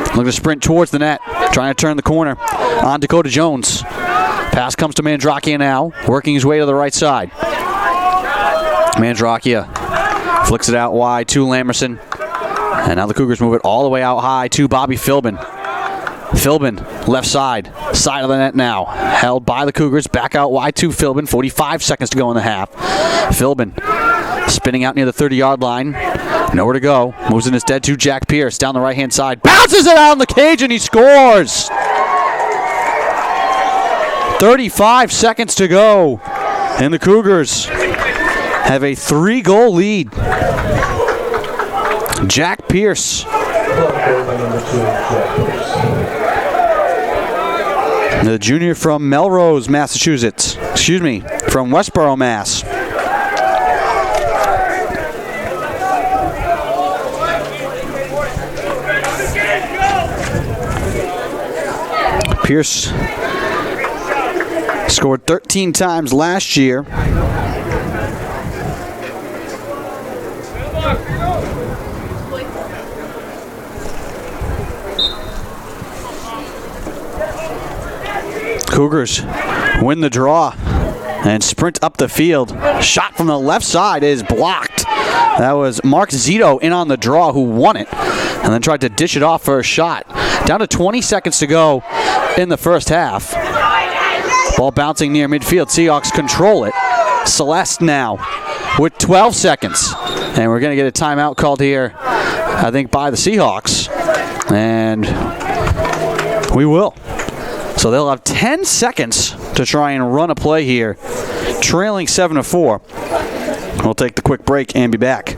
Looking to sprint towards the net. Trying to turn the corner on Dakota Jones. Pass comes to Mandrakia now, working his way to the right side. Mandrakia flicks it out wide to Lamerson. And now the Cougars move it all the way out high to Bobby Philbin. Philbin, left side of the net now. Held by the Cougars, back out wide to Philbin. 45 seconds to go in the half. Philbin spinning out near the 30-yard line. Nowhere to go. Moves in instead to Jack Pierce down the right-hand side. Bounces it out in the cage and he scores! 35 seconds to go. And the Cougars have a 3-goal lead. Jack Pierce. The junior from Melrose, Massachusetts. Excuse me, from Westboro, Mass. Pierce scored 13 times last year. Cougars win the draw and sprint up the field. Shot from the left side is blocked. That was Mark Zito in on the draw who won it and then tried to dish it off for a shot. Down to 20 seconds to go in the first half. Ball bouncing near midfield. Seahawks control it. Celeste now with 12 seconds. And we're going to get a timeout called here, I think, by the Seahawks. And we will. So they'll have 10 seconds to try and run a play here, trailing 7-4. We'll take the quick break and be back.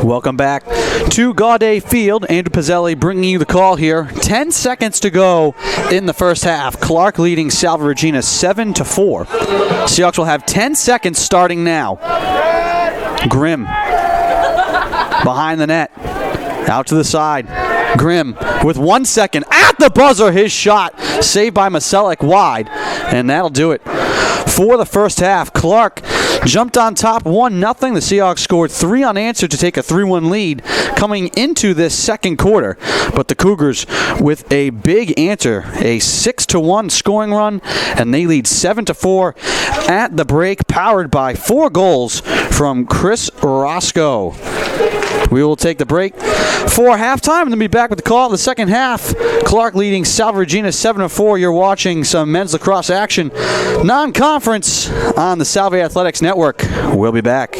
Welcome back to Gaudet Field. Andrew Pizzelli bringing you the call here. 10 seconds to go in the first half. Clark leading Salve Regina 7-4. Seahawks will have 10 seconds starting now. Grimm behind the net. Out to the side. Grimm with 1 second at the buzzer. His shot saved by Maselek wide. And that'll do it for the first half. Clark jumped on top 1-0. The Seahawks scored 3 unanswered to take a 3-1 lead coming into this second quarter. But the Cougars with a big answer, a 6-1 scoring run, and they lead 7-4 at the break, powered by 4 goals from Chris Roscoe. We will take the break for halftime and then be back with the call of the second half. Clark leading Salve Regina 7-4. You're watching some men's lacrosse action, non-conference on the Salve Athletics Network. We'll be back.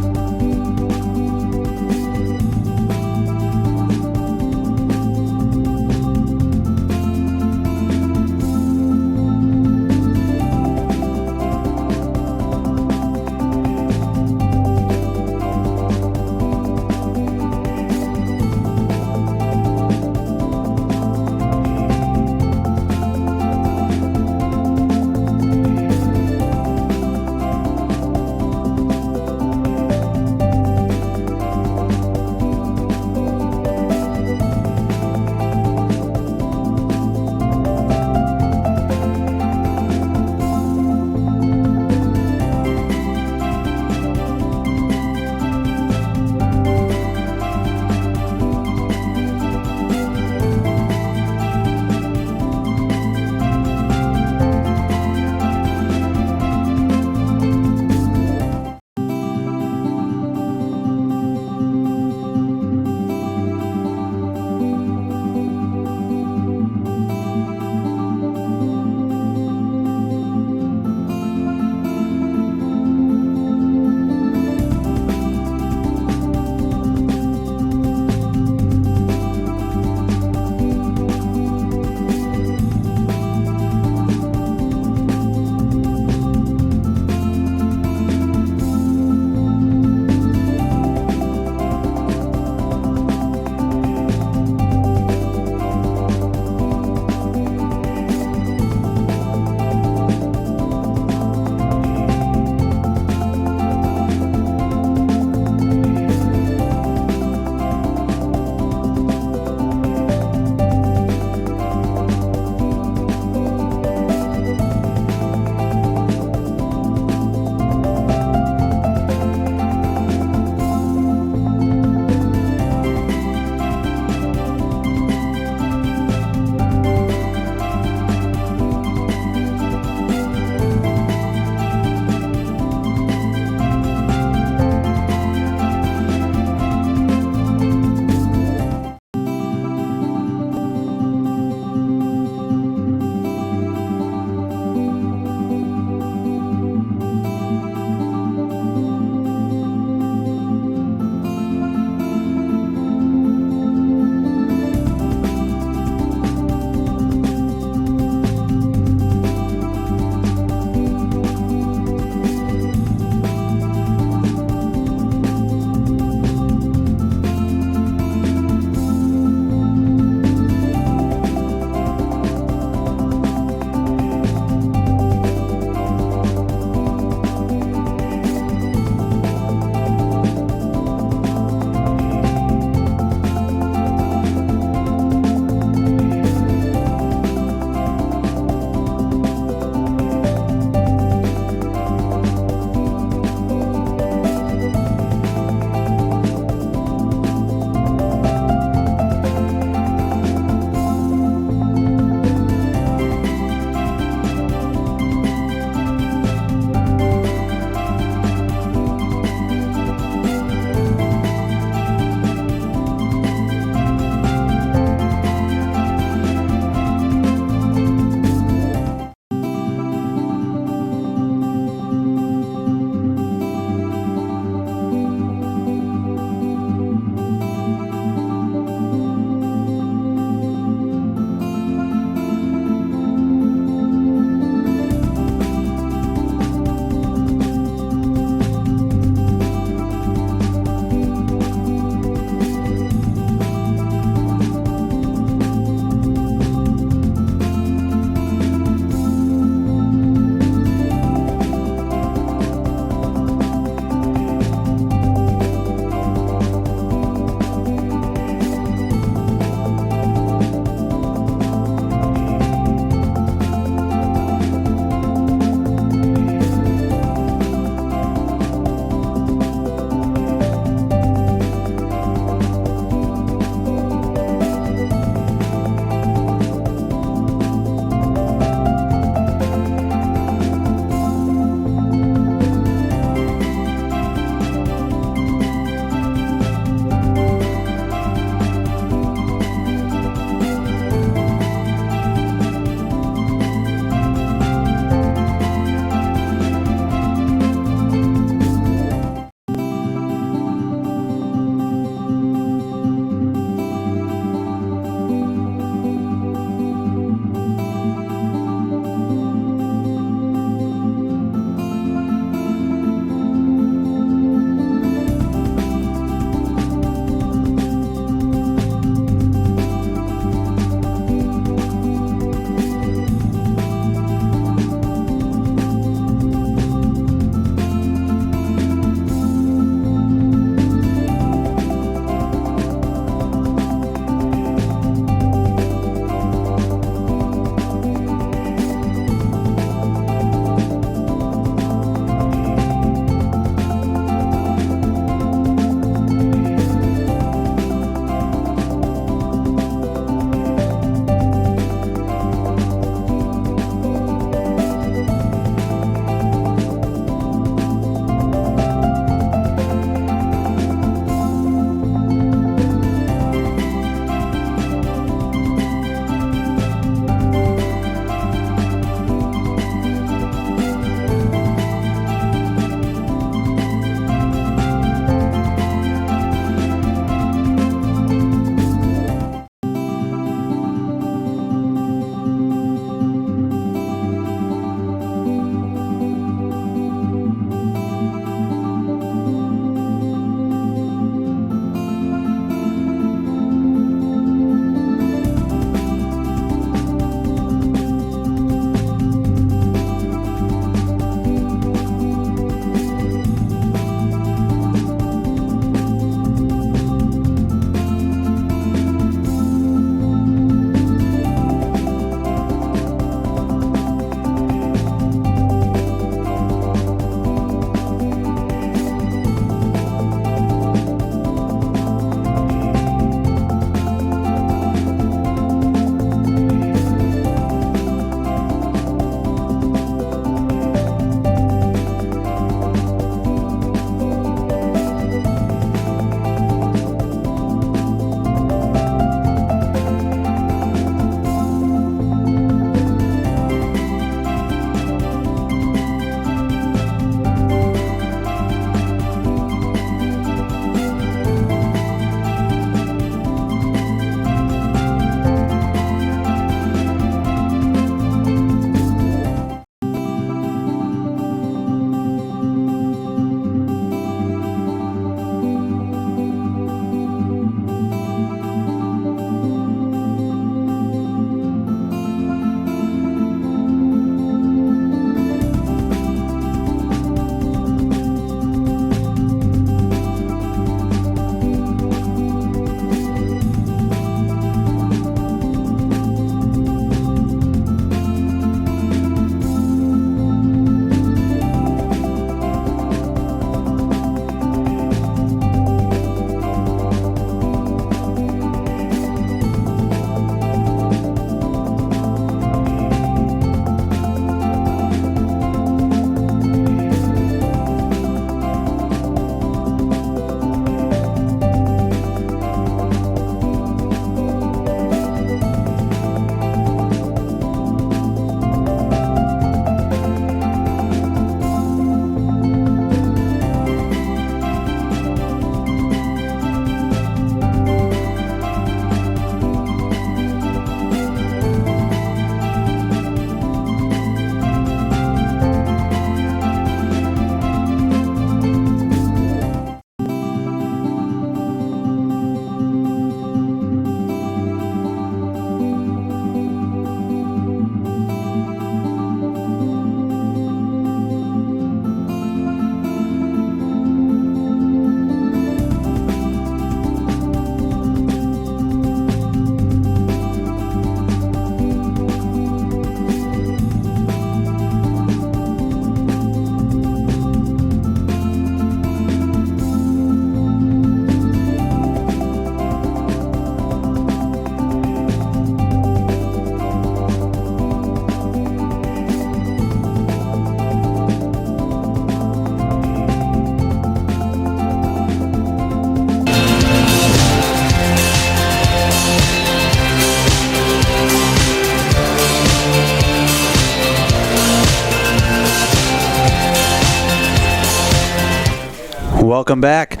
Welcome back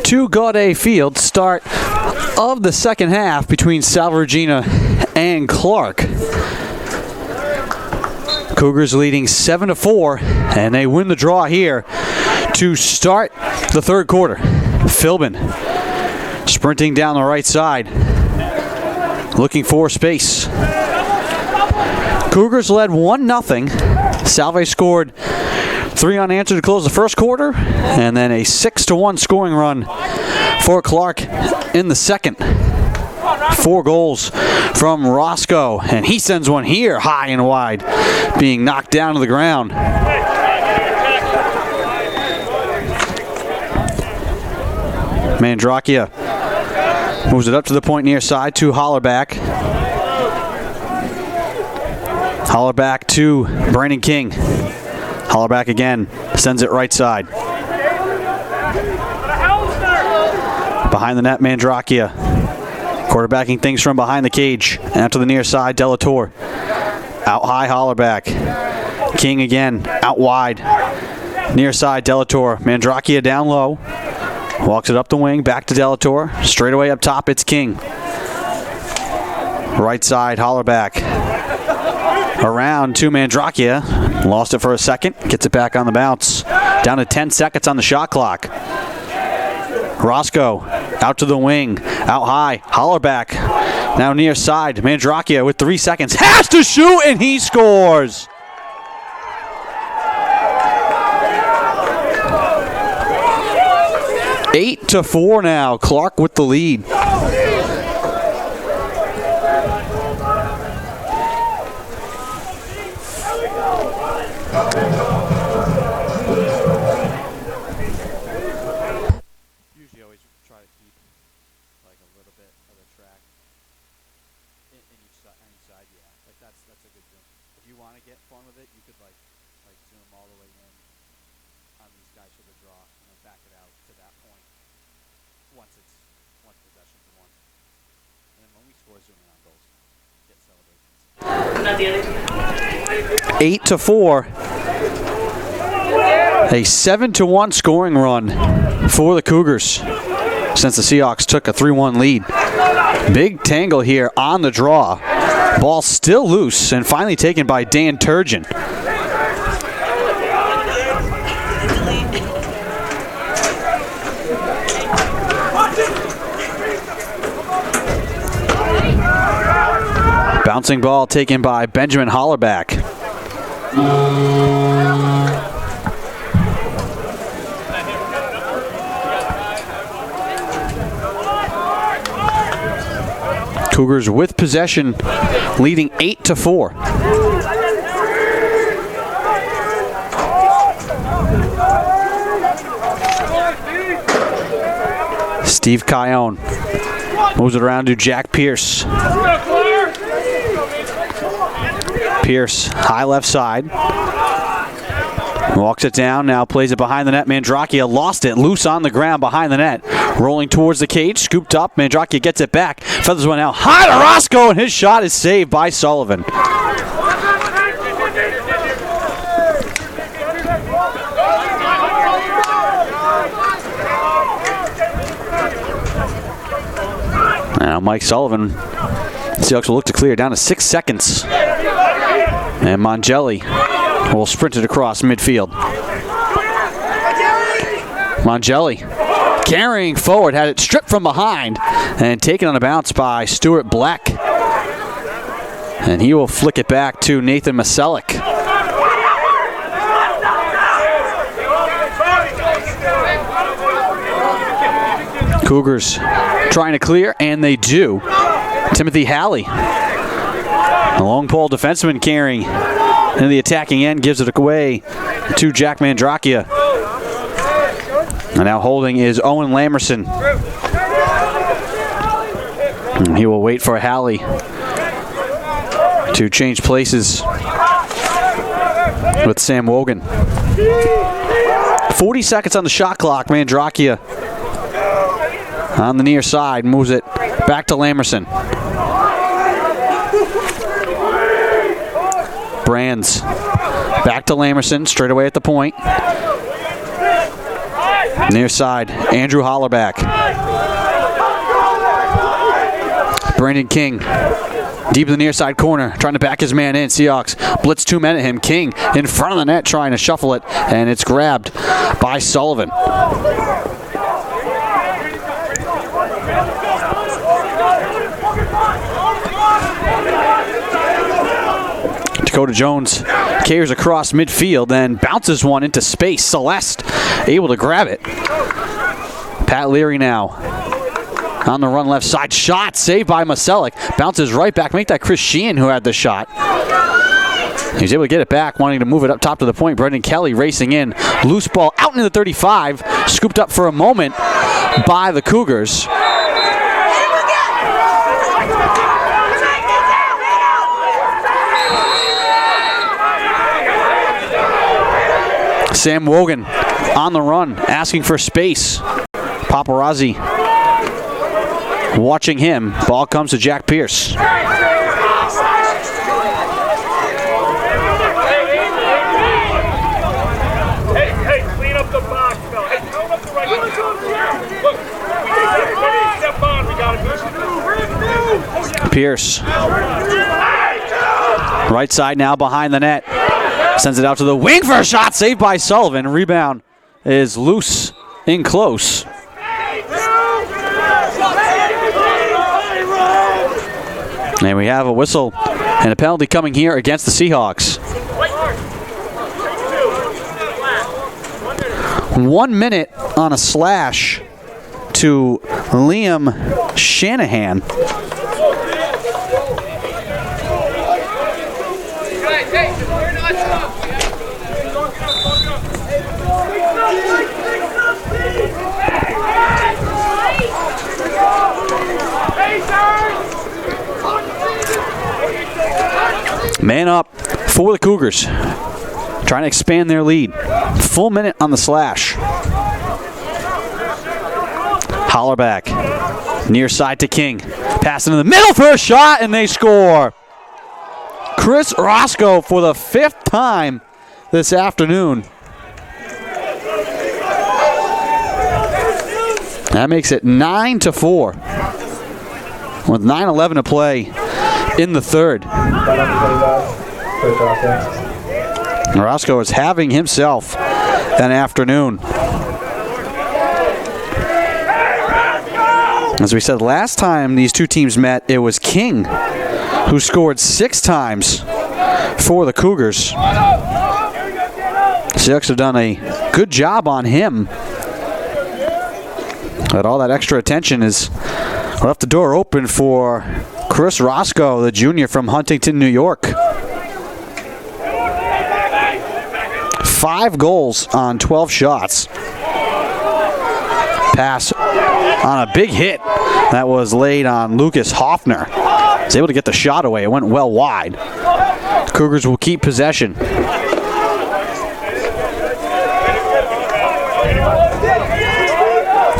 to Gaudet Field. Start of the second half between Salve Regina and Clark. Cougars leading 7-4, and they win the draw here to start the third quarter. Philbin sprinting down the right side, looking for space. Cougars led 1-0. Salve scored 3 unanswered to close the first quarter, and then a 6-1 scoring run for Clark in the second. 4 goals from Roscoe, and he sends one here high and wide, being knocked down to the ground. Mandrakia moves it up to the point near side to Hollerback. Hollerback to Brandon King. Hollerback again, sends it right side. Behind the net, Mandrakia. Quarterbacking things from behind the cage. And out to the near side, Delator. Out high, Hollerback. King again, out wide. Near side, Delator. Mandrakia down low. Walks it up the wing, back to Delator. Straight away up top, it's King. Right side, Hollerback. Around to Mandrakia. Lost it for a second. Gets it back on the bounce. Down to 10 seconds on the shot clock. Roscoe out to the wing. Out high. Hollerback. Now near side. Mandrakia with 3 seconds. Has to shoot, and he scores. Eight to 4 now. Clark with the lead. Usually always try to keep like a little bit of the track in each side, yeah. Like that's a good zoom. If you want to get fun with it, you could like zoom all the way in on these guys for the draw and then back it out to that point once possession's won. And then when we score, zoom in on goals. Get celebrations. Not the other two. 8 to 4. A 7-1 scoring run for the Cougars since the Seahawks took a 3-1 lead. Big tangle here on the draw. Ball still loose and finally taken by Dan Turgeon. Bouncing ball taken by Benjamin Hollerback. Cougars with possession, leading 8 to 4. Steve Cayone moves it around to Jack Pierce. Pierce, high left side. Walks it down, now plays it behind the net. Mandrakia lost it, loose on the ground behind the net. Rolling towards the cage, scooped up. Mandrakia gets it back. Feathers one out high to Roscoe, and his shot is saved by Sullivan. Now Mike Sullivan, Seahawks will look to clear down to 6 seconds. And Mongelli will sprint it across midfield. Mongelli carrying forward, had it stripped from behind and taken on a bounce by Stuart Black. And he will flick it back to Nathan Maselik. Cougars trying to clear, and they do. Timothy Halley, the long pole defenseman, carrying into the attacking end, gives it away to Jack Mandrakia. And now holding is Owen Lamerson. And he will wait for Halley to change places with Sam Wogan. 40 seconds on the shot clock. Mandrakia on the near side moves it back to Lamerson. Brands back to Lamerson, straight away at the point. Near side, Andrew Hollerback. Brandon King, deep in the near side corner, trying to back his man in. Seahawks blitz 2 men at him. King in front of the net trying to shuffle it, and it's grabbed by Sullivan. Dakota Jones carries across midfield, then bounces one into space. Celeste able to grab it. Pat Leary now on the run left side. Shot saved by Maselik. Bounces right back. Make that Chris Sheehan who had the shot. He's able to get it back, wanting to move it up top to the point. Brendan Kelly racing in. Loose ball out into the 35. Scooped up for a moment by the Cougars. Sam Wogan on the run, asking for space. Paparazzi watching him. Ball comes to Jack Pierce. Hey, clean up the box, fella. Hey, count up the right. Look, we step on. We got to boost. Pierce. Right side now behind the net. Sends it out to the wing for a shot. Saved by Sullivan. Rebound is loose in close. And we have a whistle and a penalty coming here against the Seahawks. 1 minute on a slash to Liam Shanahan. Man up for the Cougars. Trying to expand their lead. Full minute on the slash. Hollerback. Near side to King. Passing in the middle for a shot, and they score. Chris Roscoe for the 5th time this afternoon. That makes it 9-4. With 9:11 to play in the third. Roscoe is having himself an afternoon. As we said last time these two teams met, it was King who scored 6 times for the Cougars. Seahawks have done a good job on him. But all that extra attention is left the door open for Chris Roscoe, the junior from Huntington, New York. 5 goals on 12 shots. Pass on a big hit that was laid on Lucas Hoffner. He's able to get the shot away. It went well wide. The Cougars will keep possession.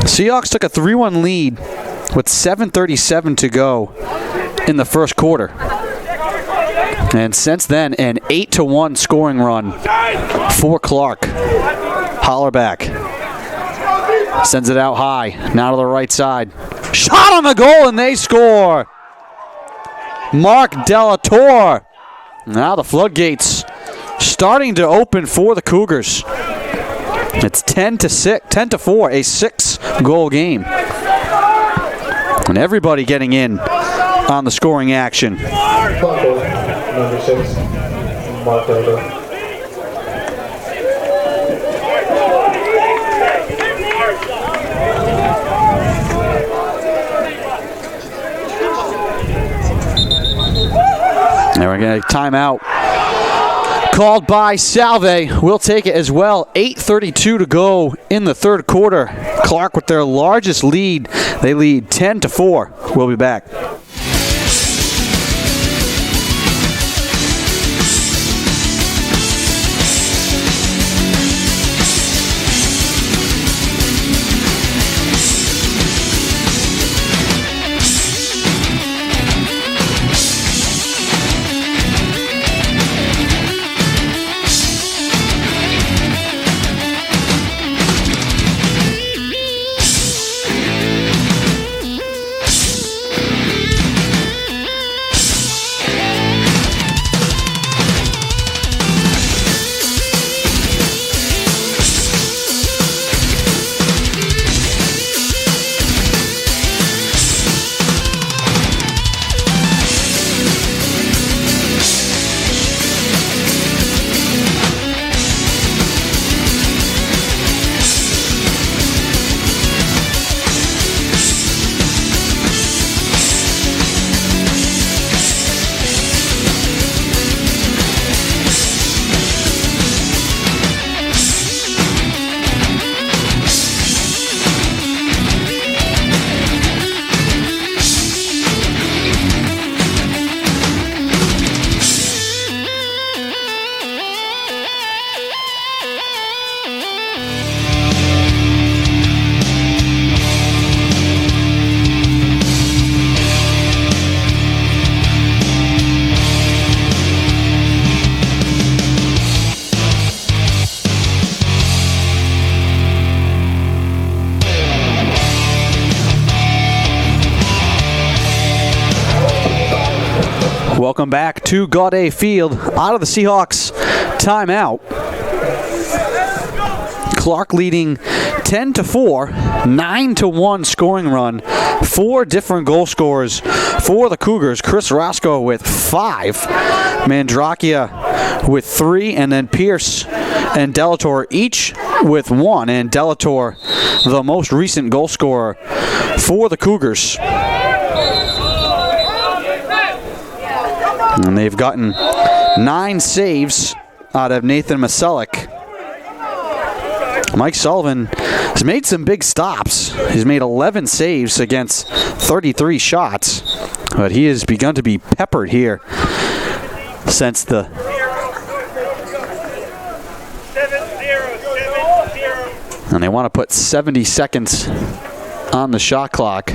Seahawks took a 3-1 lead with 7:37 to go in the first quarter. And since then, an 8-1 scoring run for Clark. Hollerback sends it out high, now to the right side. Shot on the goal, and they score. Mark Delatorre. Now the floodgates starting to open for the Cougars. It's 10-4, a 6-goal game. And everybody getting in on the scoring action. Number 6, Mark Delatorre. And we're going to timeout called by Salve. We'll take it as well. 8:32 to go in the third quarter. Clark with their largest lead. They lead 10-4. We'll be back. Welcome back to Gaudet Field. Out of the Seahawks timeout. Clark leading 10-4, 9-1 scoring run. 4 different goal scorers for the Cougars. Chris Roscoe with 5, Mandrakia with 3, and then Pierce and Delator each with 1. And Delator, the most recent goal scorer for the Cougars. And they've gotten 9 saves out of Nathan Maselik. Mike Sullivan has made some big stops. He's made 11 saves against 33 shots, but he has begun to be peppered here since the 7-0. and they want to put 70 seconds on the shot clock.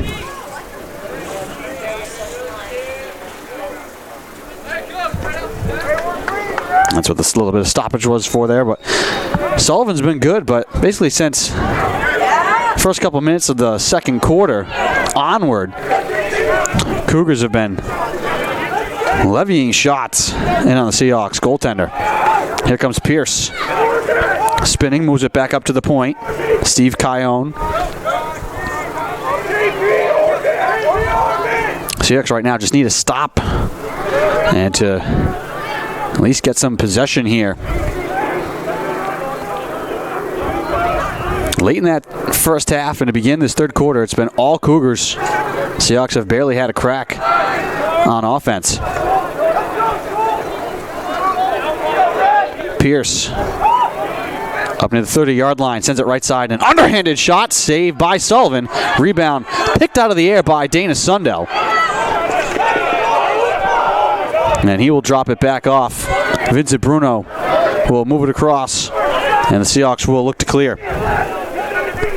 That's what this little bit of stoppage was for there, but Sullivan's been good, but basically since first couple minutes of the second quarter onward, Cougars have been levying shots in on the Seahawks goaltender. Here comes Pierce. Spinning, moves it back up to the point. Steve Cayone. Seahawks right now just need to stop and to at least get some possession here. Late in that first half and to begin this third quarter, it's been all Cougars. Seahawks have barely had a crack on offense. Pierce up near the 30-yard line, sends it right side. An underhanded shot, saved by Sullivan. Rebound picked out of the air by Dana Sundell. And he will drop it back off. Vincent Bruno will move it across, and the Seahawks will look to clear.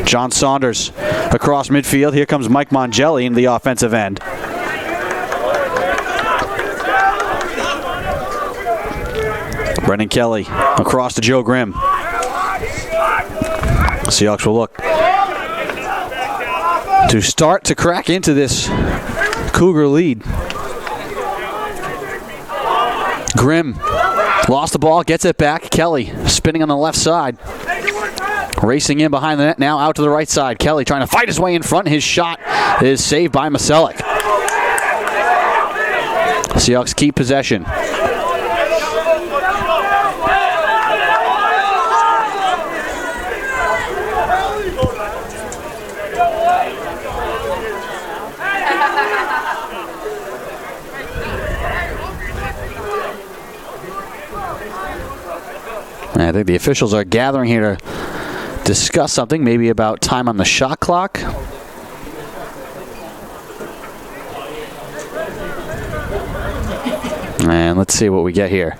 John Saunders across midfield. Here comes Mike Mongelli in the offensive end. Brendan Kelly across to Joe Grimm. Seahawks will look to start to crack into this Cougar lead. Grimm lost the ball, gets it back. Kelly spinning on the left side. Racing in behind the net now, out to the right side. Kelly trying to fight his way in front. His shot is saved by Maselik. Seahawks keep possession. I think the officials are gathering here to discuss something, maybe about time on the shot clock. And let's see what we get here.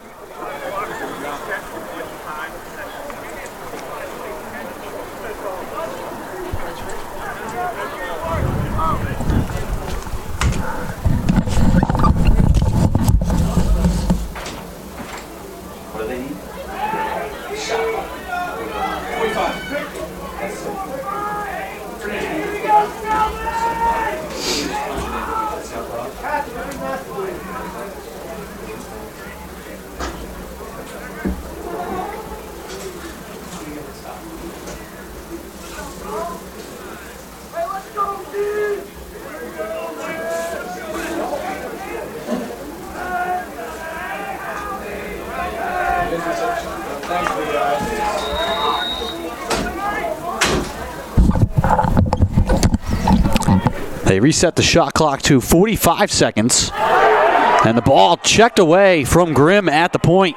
They reset the shot clock to 45 seconds. And the ball checked away from Grimm at the point.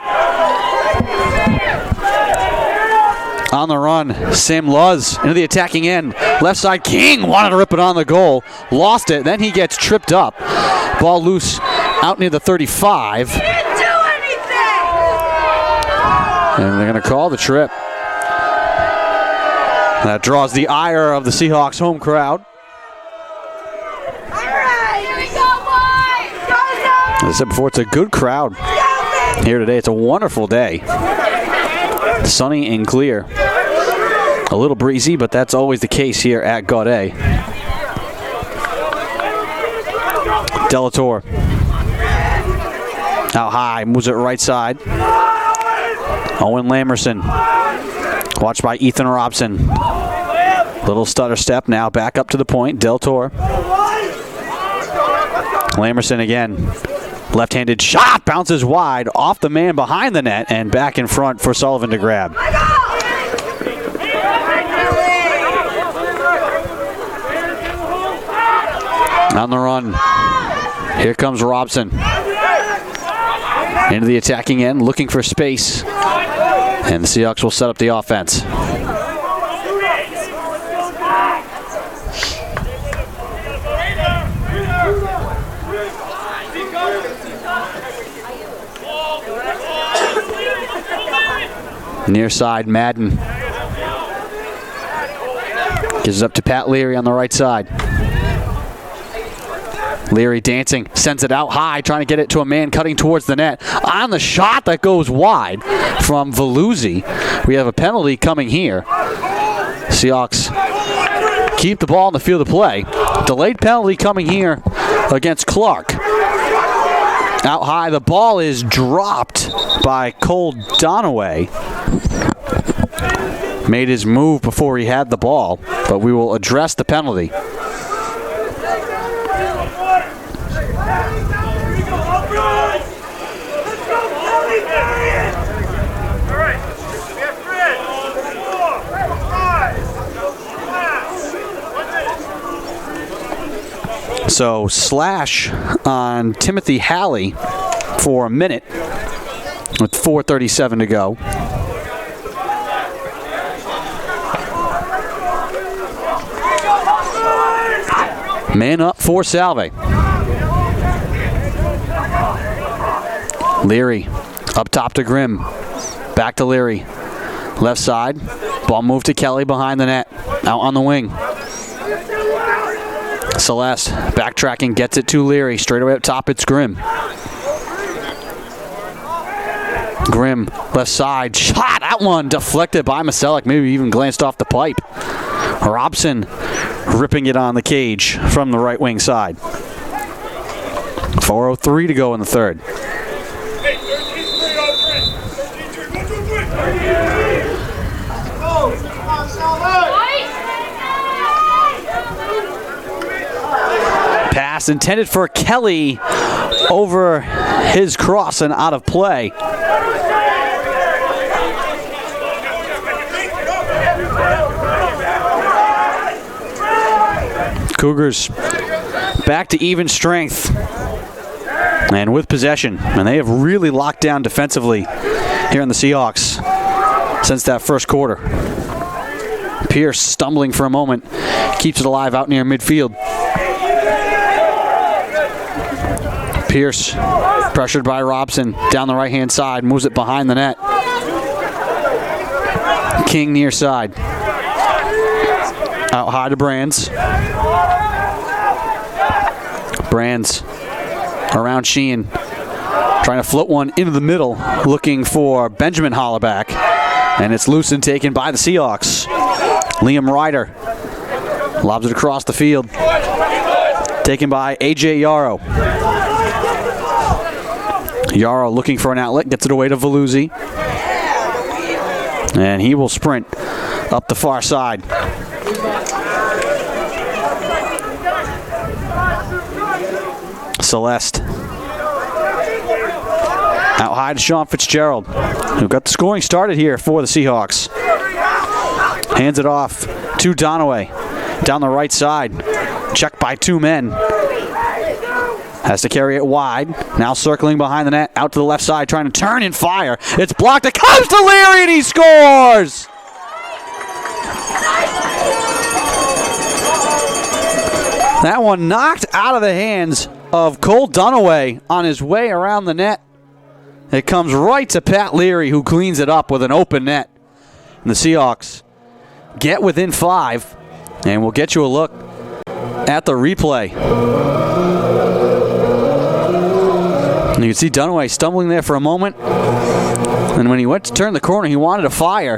On the run, Sam Luz into the attacking end. Left side, King wanted to rip it on the goal. Lost it, then he gets tripped up. Ball loose out near the 35. He didn't do anything! And they're going to call the trip. That draws the ire of the Seahawks home crowd. All right, here we go, boys! Go, As I said before, it's a good crowd here today. It's a wonderful day. Sunny and clear. A little breezy, but that's always the case here at Gaudet. Out high, moves it right side. Owen Lamerson. Watched by Ethan Robson. Little stutter step now, back up to the point. Del Toro. Lamerson again. Left-handed shot, bounces wide off the man behind the net and back in front for Sullivan to grab. On the run. Here comes Robson. Into the attacking end, looking for space. And the Seahawks will set up the offense. Near side, Madden. Gives it up to Pat Leary on the right side. Leary dancing, sends it out high, trying to get it to a man cutting towards the net. On the shot that goes wide from Veluzzi. We have a penalty coming here. Seahawks keep the ball in the field of play. Delayed penalty coming here against Clark. Out high, the ball is dropped by Cole Donaway. Made his move before he had the ball, but we will address the penalty. So slash on Timothy Halley for a minute with 4:37 to go. Man up for Salve. Leary up top to Grimm. Back to Leary. Left side. Ball moved to Kelly behind the net. Out on the wing. Celeste backtracking, gets it to Leary. Straight away up top, it's Grimm. Grimm, left side. Shot! That one deflected by Maselek. Maybe even glanced off the pipe. Robson ripping it on the cage from the right wing side. 4:03 to go in the third. Pass intended for Kelly over his cross and out of play. Cougars back to even strength and with possession, and they have really locked down defensively here in the Seahawks since that first quarter. Pierce stumbling for a moment, keeps it alive out near midfield. Pierce pressured by Robson down the right-hand side, moves it behind the net. King near side. Out high to Brands. Brands around Sheehan. Trying to float one into the middle, looking for Benjamin Hollaback. And it's loose and taken by the Seahawks. Liam Ryder lobs it across the field. Taken by A.J. Yarrow. Yarrow looking for an outlet, gets it away to Veluzzi. And he will sprint up the far side. Celeste. Out high to Sean Fitzgerald, who got the scoring started here for the Seahawks. Hands it off to Donaway. Down the right side. Checked by two men. Has to carry it wide. Now circling behind the net. Out to the left side, trying to turn and fire. It's blocked. It comes to Leary and he scores! That one knocked out of the hands of Cole Donaway on his way around the net. It comes right to Pat Leary, who cleans it up with an open net. And the Seahawks get within 5, and we'll get you a look at the replay. And you can see Dunaway stumbling there for a moment. And when he went to turn the corner, he wanted to fire.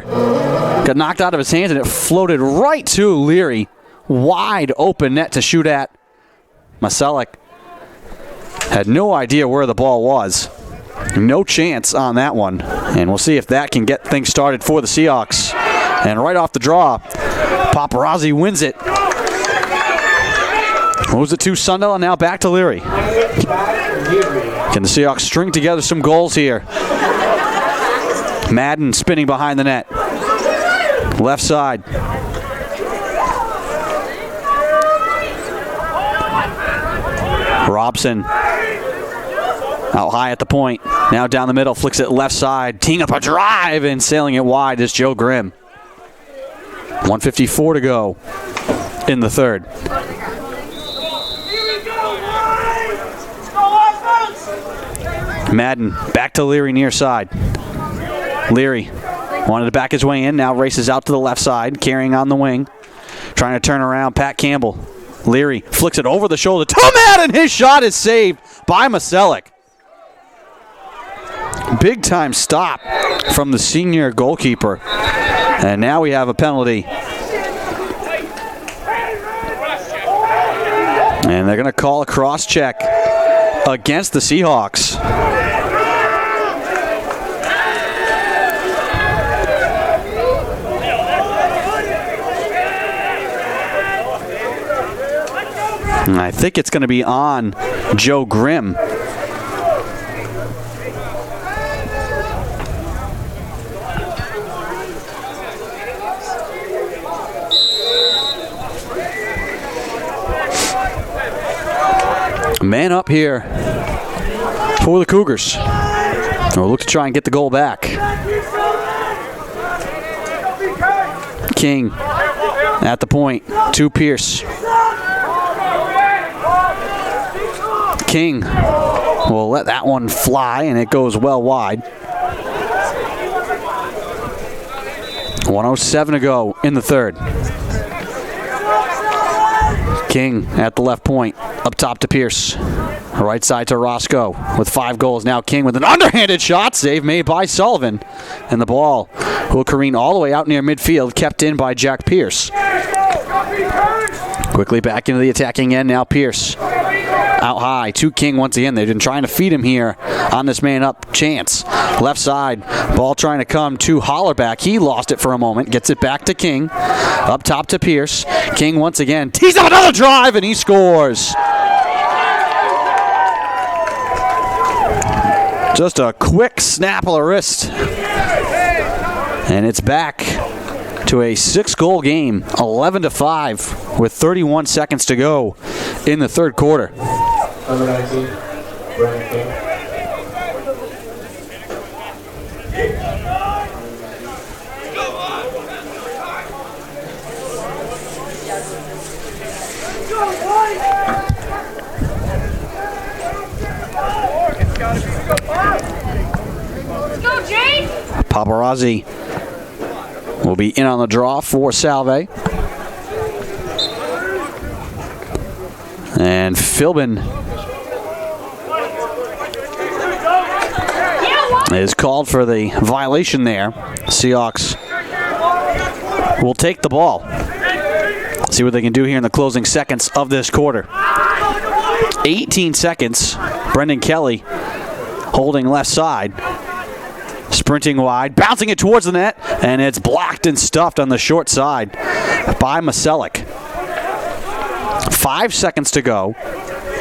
Got knocked out of his hands, and it floated right to Leary. Wide open net to shoot at. Maselek had no idea where the ball was. No chance on that one. And we'll see if that can get things started for the Seahawks. And right off the draw, Paparazzi wins it. Moves it to Sundell and now back to Leary. Can the Seahawks string together some goals here? Madden spinning behind the net. Left side. Robson out high at the point. Now down the middle, flicks it left side. Teeing up a drive and sailing it wide is Joe Grimm. 1:54 to go in the third. Madden back to Leary near side. Leary wanted to back his way in, now races out to the left side, carrying on the wing. Trying to turn around, Pat Campbell. Leary flicks it over the shoulder to Madden. His shot is saved by Maselek. Big time stop from the senior goalkeeper. And now we have a penalty. And they're going to call a cross check against the Seahawks. And I think it's going to be on Joe Grimm. Man up here for the Cougars. We'll look to try and get the goal back. King at the point to Pierce. King will let that one fly, and it goes well wide. 1:07 to go in the third. King at the left point, up top to Pierce. Right side to Roscoe with 5 goals. Now King with an underhanded shot, save made by Sullivan. And the ball will careen all the way out near midfield, kept in by Jack Pierce. Quickly back into the attacking end, now Pierce. Out high to King once again. They've been trying to feed him here on this man up chance. Left side, ball trying to come to Hollerback. He lost it for a moment, gets it back to King. Up top to Pierce. King once again tees up another drive and he scores. Just a quick snap of the wrist. And it's back to a 6-goal game, 11-5 with 31 seconds to go in the third quarter. Number 19, Brian King. Let's go, Jake! Paparazzi will be in on the draw for Salve. And Philbin is called for the violation there. Seahawks will take the ball. See what they can do here in the closing seconds of this quarter. 18 seconds. Brendan Kelly holding left side. Sprinting wide, bouncing it towards the net, and it's blocked and stuffed on the short side by Maselek. 5 seconds to go.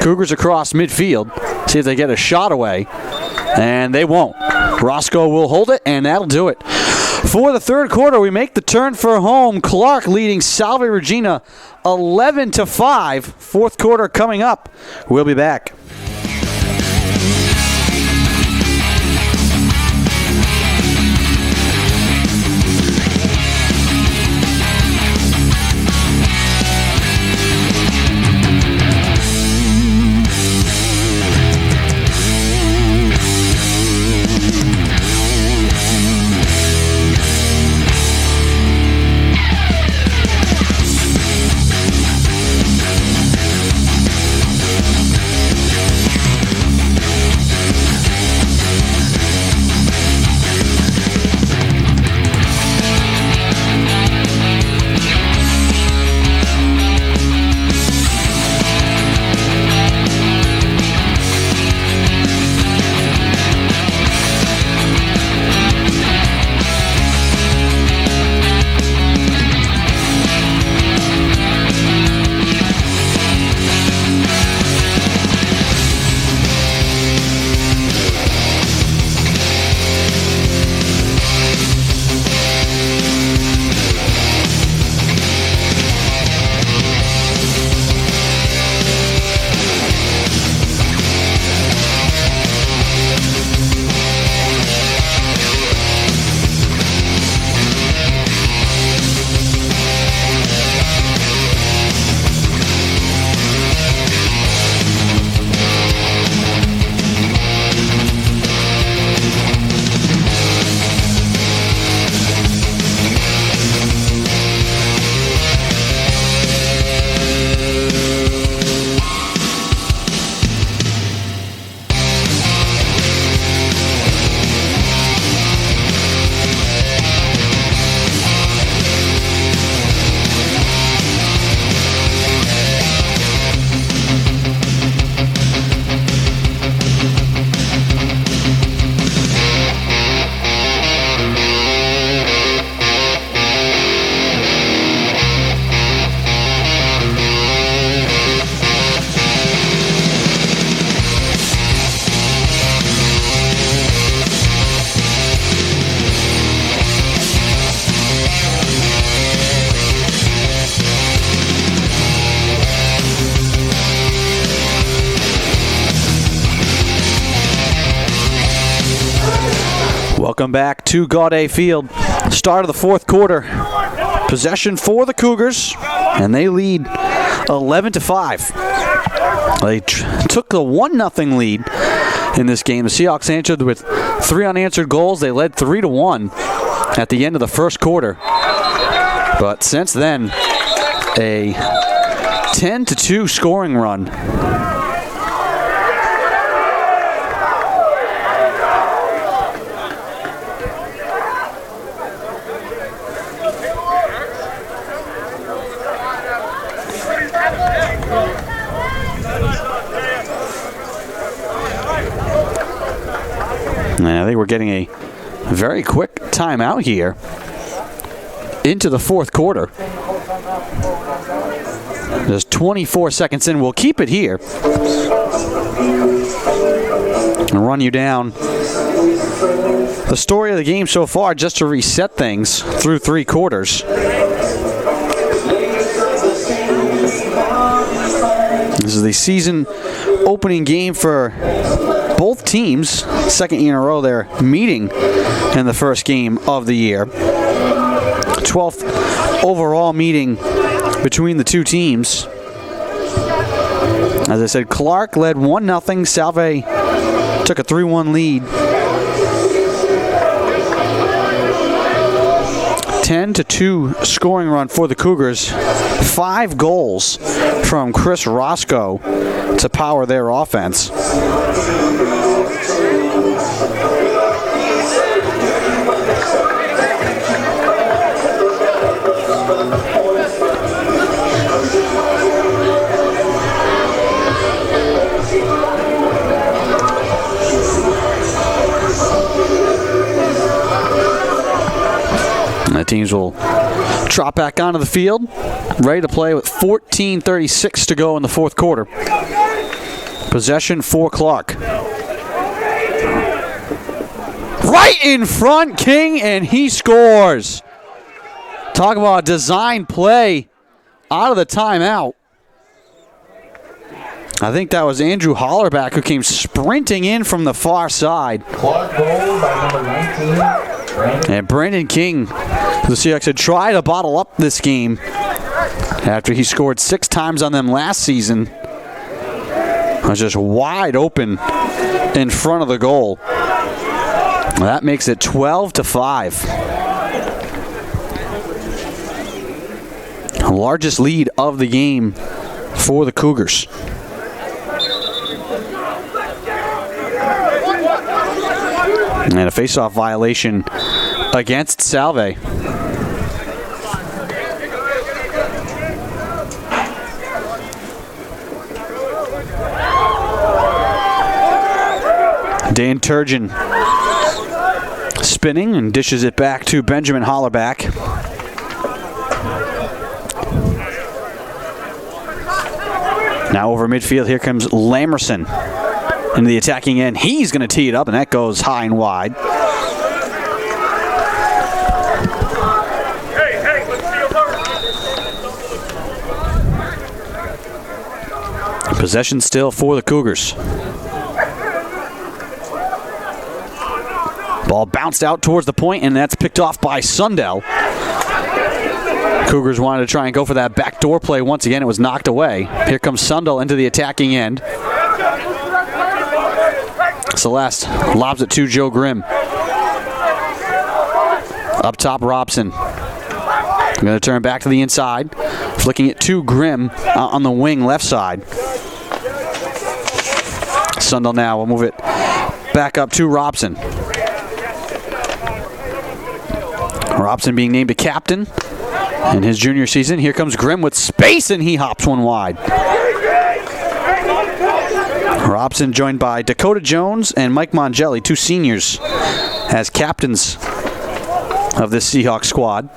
Cougars across midfield. See if they get a shot away. And they won't. Roscoe will hold it, and that'll do it. For the third quarter, we make the turn for home. Clark leading Salve Regina 11-5. Fourth quarter coming up. We'll be back. Welcome back to Gaudet Field. Start of the fourth quarter. Possession for the Cougars, and they lead 11-5. They took the 1-0 lead in this game. The Seahawks answered with 3 unanswered goals. They led 3-1 at the end of the first quarter. But since then, a 10-2 scoring run. And I think we're getting a very quick timeout here into the fourth quarter. There's 24 seconds in. We'll keep it here and run you down the story of the game so far, just to reset things through 3 quarters. This is the season opening game for both teams. Second year in a row they're meeting in the first game of the year. 12th overall meeting between the two teams. As I said, Clark led 1-0. Salve took a 3-1 lead. 10-2 scoring run for the Cougars. 5 goals from Chris Roscoe to power their offense. The teams will trot back onto the field, ready to play with 14:36 to go in the fourth quarter. Possession for Clark. Right in front, King, and he scores. Talk about a design play out of the timeout. I think that was Andrew Hollerback who came sprinting in from the far side. Clark goal by number 19. And Brandon King, the Seahawks had tried to bottle up this game after he scored 6 times on them last season. Was just wide open in front of the goal. That makes it 12-5. Largest lead of the game for the Cougars. And a face-off violation against Salve. Dan Turgeon spinning and dishes it back to Benjamin Hollerback. Now over midfield, here comes Lamerson into the attacking end. He's going to tee it up, and that goes high and wide. Hey, let's see. Possession still for the Cougars. Ball bounced out towards the point, and that's picked off by Sundell. Cougars wanted to try and go for that backdoor play once again. It was knocked away. Here comes Sundell into the attacking end. Celeste lobs it to Joe Grimm. Up top, Robson. Going to turn back to the inside. Flicking it to Grimm on the wing left side. Sundell now will move it back up to Robson. Robson being named a captain in his junior season. Here comes Grimm with space, and he hops one wide. Robson joined by Dakota Jones and Mike Mongelli, 2 seniors, as captains of this Seahawks squad.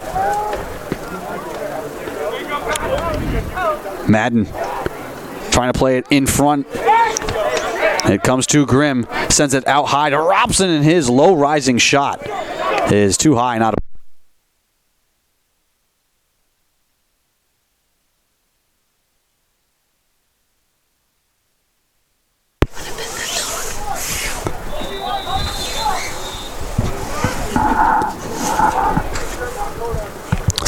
Madden trying to play it in front. It comes to Grimm, sends it out high to Robson, and his low rising shot is too high and out of.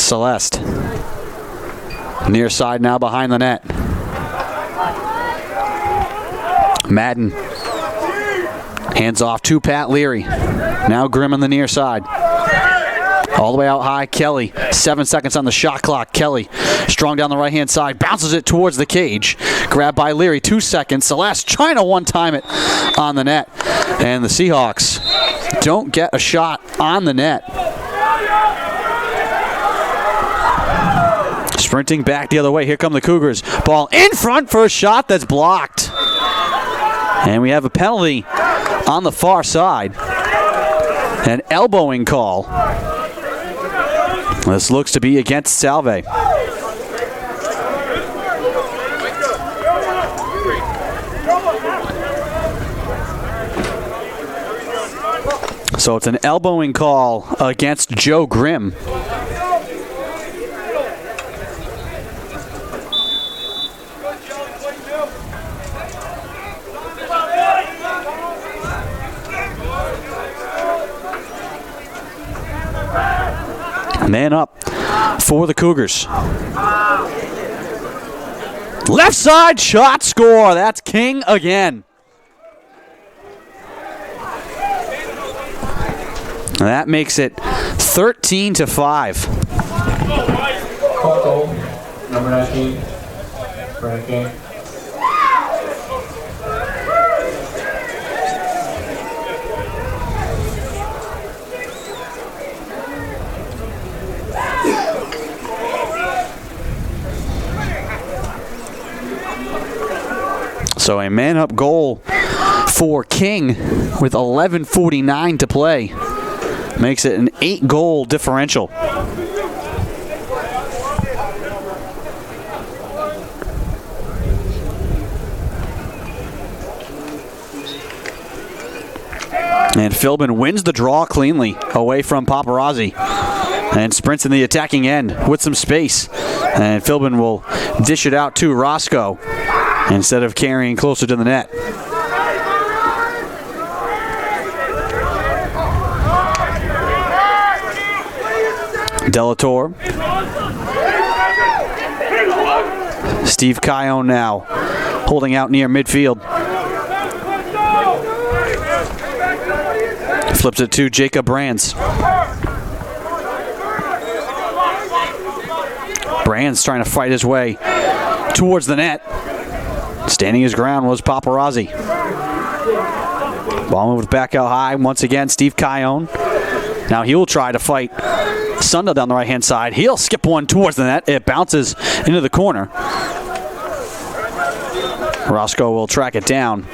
Celeste. Near side now behind the net. Madden. Hands off to Pat Leary. Now Grimm on the near side. All the way out high, Kelly. 7 seconds on the shot clock. Kelly strong down the right-hand side. Bounces it towards the cage. Grabbed by Leary. 2 seconds. Celeste trying to one-time it on the net. And the Seahawks don't get a shot on the net. Sprinting back the other way. Here come the Cougars. Ball in front for a shot that's blocked. And we have a penalty on the far side. An elbowing call. This looks to be against Salve. So it's an elbowing call against Joe Grimm. Man up for the Cougars. Left side shot score. That's King again. That makes it 13-5. Call goal, number 19, Brandon King. So a man-up goal for King with 11:49 to play. Makes it an 8-goal differential. And Philbin wins the draw cleanly away from Paparazzi. And sprints in the attacking end with some space. And Philbin will dish it out to Roscoe instead of carrying closer to the net. Delator. Steve Kion now holding out near midfield. Flips it to Jacob Brands. Brands trying to fight his way towards the net. Standing his ground was Paparazzi. Ball moved back out high. Once again, Steve Kion. Now he will try to fight Sundell down the right-hand side. He'll skip one towards the net. It bounces into the corner. Roscoe will track it down.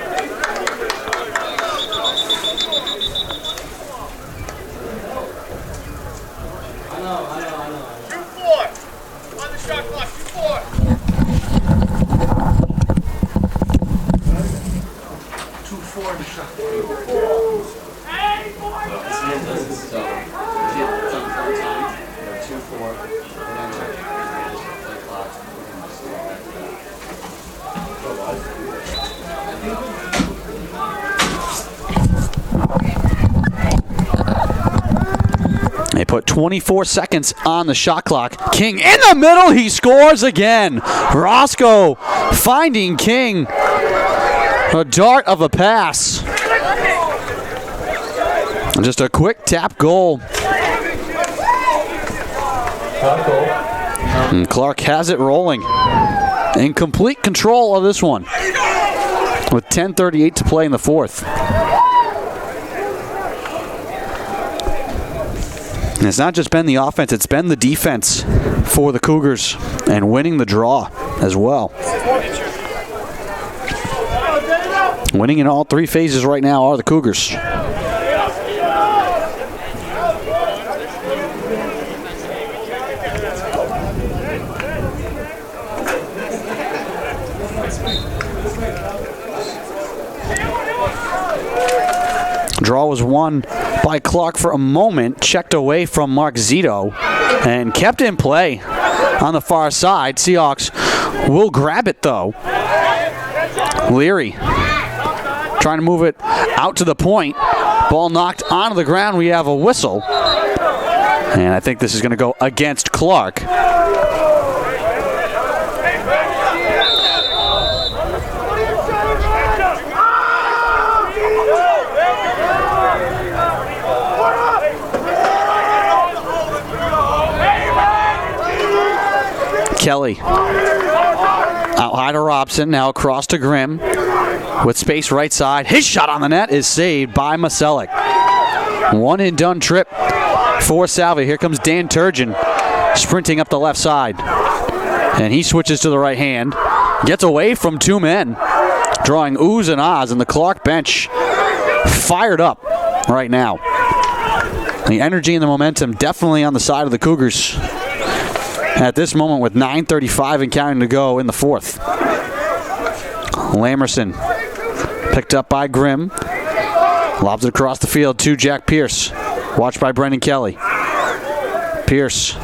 They put 24 seconds on the shot clock. King in the middle. He scores again. Roscoe finding King. A dart of a pass. Just a quick tap goal. And Clark has it rolling. In complete control of this one. With 10:38 to play in the fourth. And it's not just been the offense, it's been the defense for the Cougars and winning the draw as well. Winning in all three phases right now are the Cougars. Draw was won by Clark for a moment, checked away from Mark Zito, and kept in play on the far side. Seahawks will grab it though. Leary trying to move it out to the point. Ball knocked onto the ground. We have a whistle. And I think this is going to go against Clark. Kelly. Out high to Robson, now across to Grimm. With space right side. His shot on the net is saved by Maselek. One and done trip for Salve. Here comes Dan Turgeon sprinting up the left side. And he switches to the right hand. Gets away from two men. Drawing oohs and ahs, and the Clark bench fired up right now. The energy and the momentum definitely on the side of the Cougars at this moment with 9:35 and counting to go in the fourth. Lamerson picked up by Grimm. Lobs it across the field to Jack Pierce. Watched by Brendan Kelly. Pierce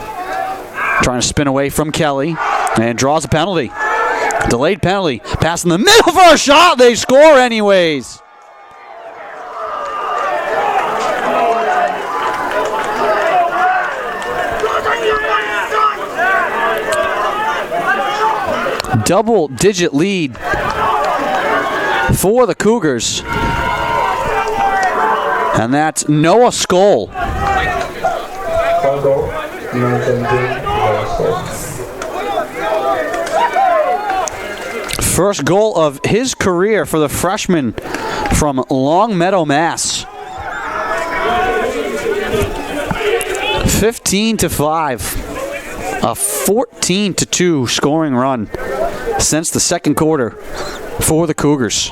trying to spin away from Kelly and draws a penalty. Delayed penalty. Pass in the middle for a shot. They score anyways. Double-digit lead for the Cougars. And that's Noah Skoll. Club goal, number 17, Noah Skoll. First goal of his career for the freshman from Longmeadow, Mass. 15-5. A 14-2 scoring run since the second quarter for the Cougars.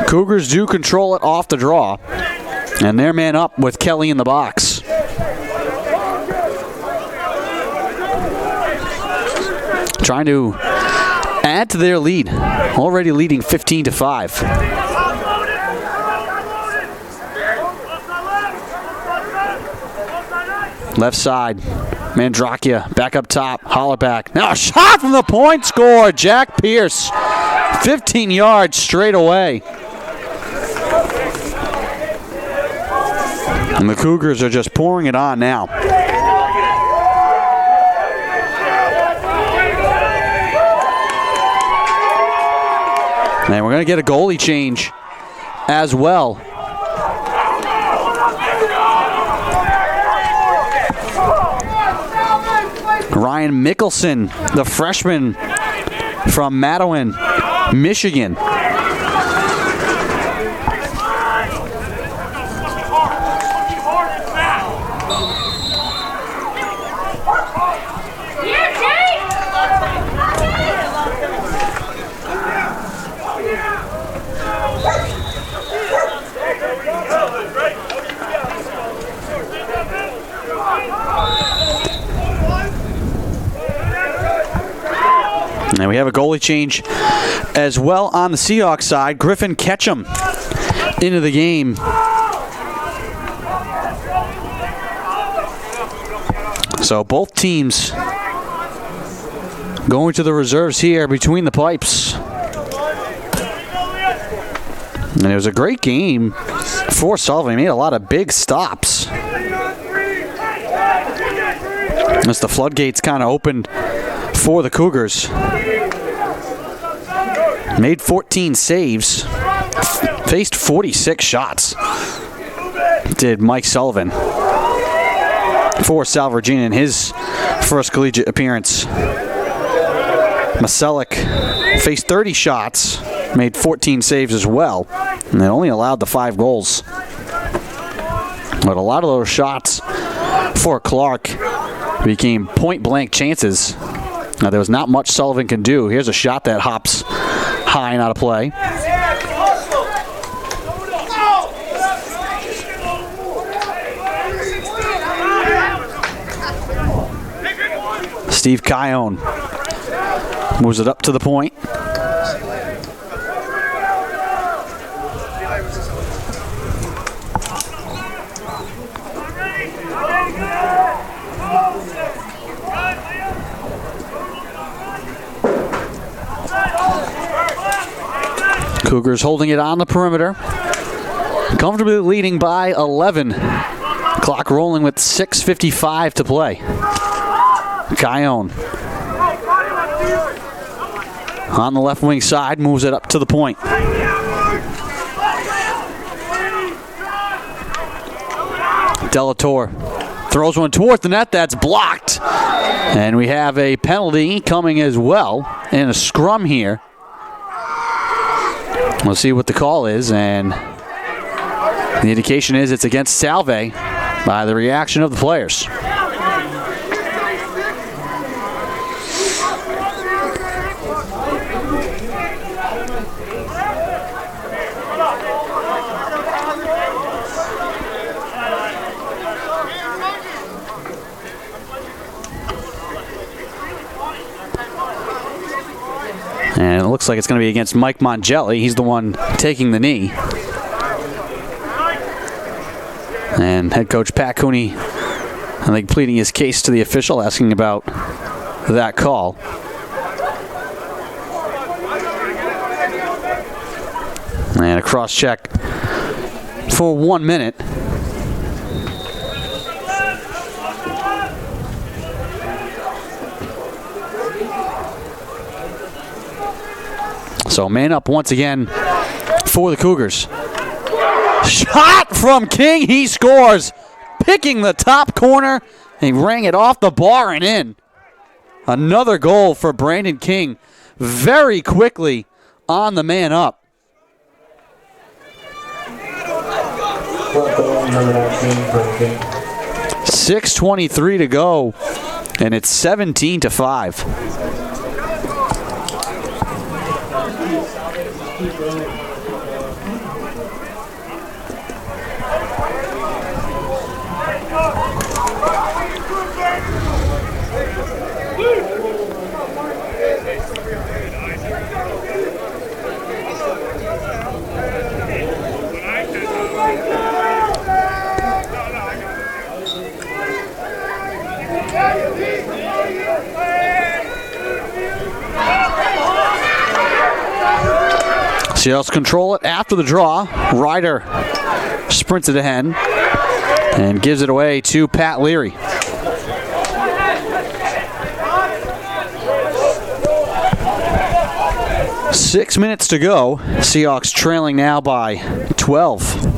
Cougars do control it off the draw, and they're man up with Kelly in the box. Trying to add to their lead, already leading 15-5. Left side, Mandrakia back up top, Hollerback. Now a shot from the point score, Jack Pierce. 15 yards straight away. And the Cougars are just pouring it on now. And we're going to get a goalie change as well. Ryan Mickelson, the freshman from Matawan, Michigan. And we have a goalie change as well on the Seahawks side. Griffin Ketchum into the game. So both teams going to the reserves here between the pipes. And it was a great game for Salve. He made a lot of big stops. As the floodgates kind of opened for the Cougars. Made 14 saves. Faced 46 shots. Did Mike Sullivan for Salve Regina in his first collegiate appearance. Maselek faced 30 shots. Made 14 saves as well. And they only allowed the 5 goals. But a lot of those shots for Clark became point-blank chances. Now, there was not much Sullivan can do. Here's a shot that hops high and out of play. Steve Kione moves it up to the point. Cougars holding it on the perimeter. Comfortably leading by 11. Clock rolling with 6:55 to play. Kione on the left wing side moves it up to the point. Delator throws one towards the net. That's blocked. And we have a penalty coming as well in a scrum here. We'll see what the call is, and the indication is it's against Salve by the reaction of the players. And it looks like it's going to be against Mike Mongelli. He's the one taking the knee. And head coach Pat Cooney, I think, pleading his case to the official, asking about that call. And a cross check for 1 minute. So man up once again for the Cougars. Shot from King, he scores. Picking the top corner, he rang it off the bar and in. Another goal for Brandon King very quickly on the man up. Number 19 for King. 6:23 to go, and it's 17-5. Seahawks control it after the draw. Ryder sprints it ahead and gives it away to Pat Leary. Six minutes to go. Seahawks trailing now by 12.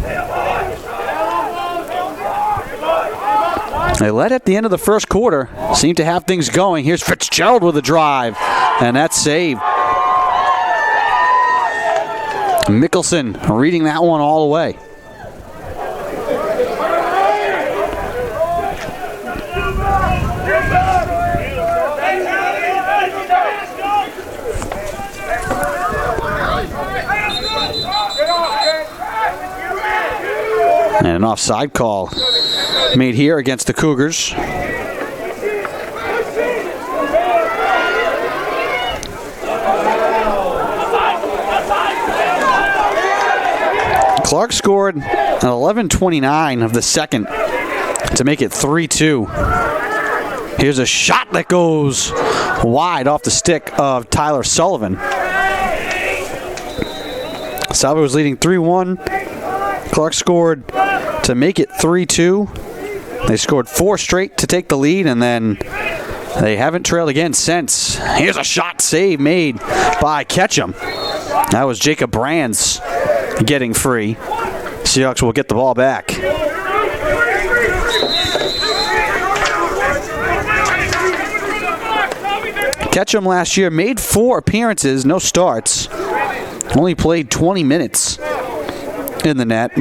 They led at the end of the first quarter. Seem to have things going. Here's Fitzgerald with a drive, and that's saved. Mickelson reading that one all the way. And an offside call made here against the Cougars. Clark scored at 11:29 of the second to make it 3-2. Here's a shot that goes wide off the stick of Tyler Sullivan. Salve was leading 3-1. Clark scored to make it 3-2. They scored 4 straight to take the lead, and then they haven't trailed again since. Here's a shot save made by Ketchum. That was Jacob Brands getting free. Seahawks will get the ball back. Ketchum last year made 4 appearances, no starts. Only played 20 minutes in the net.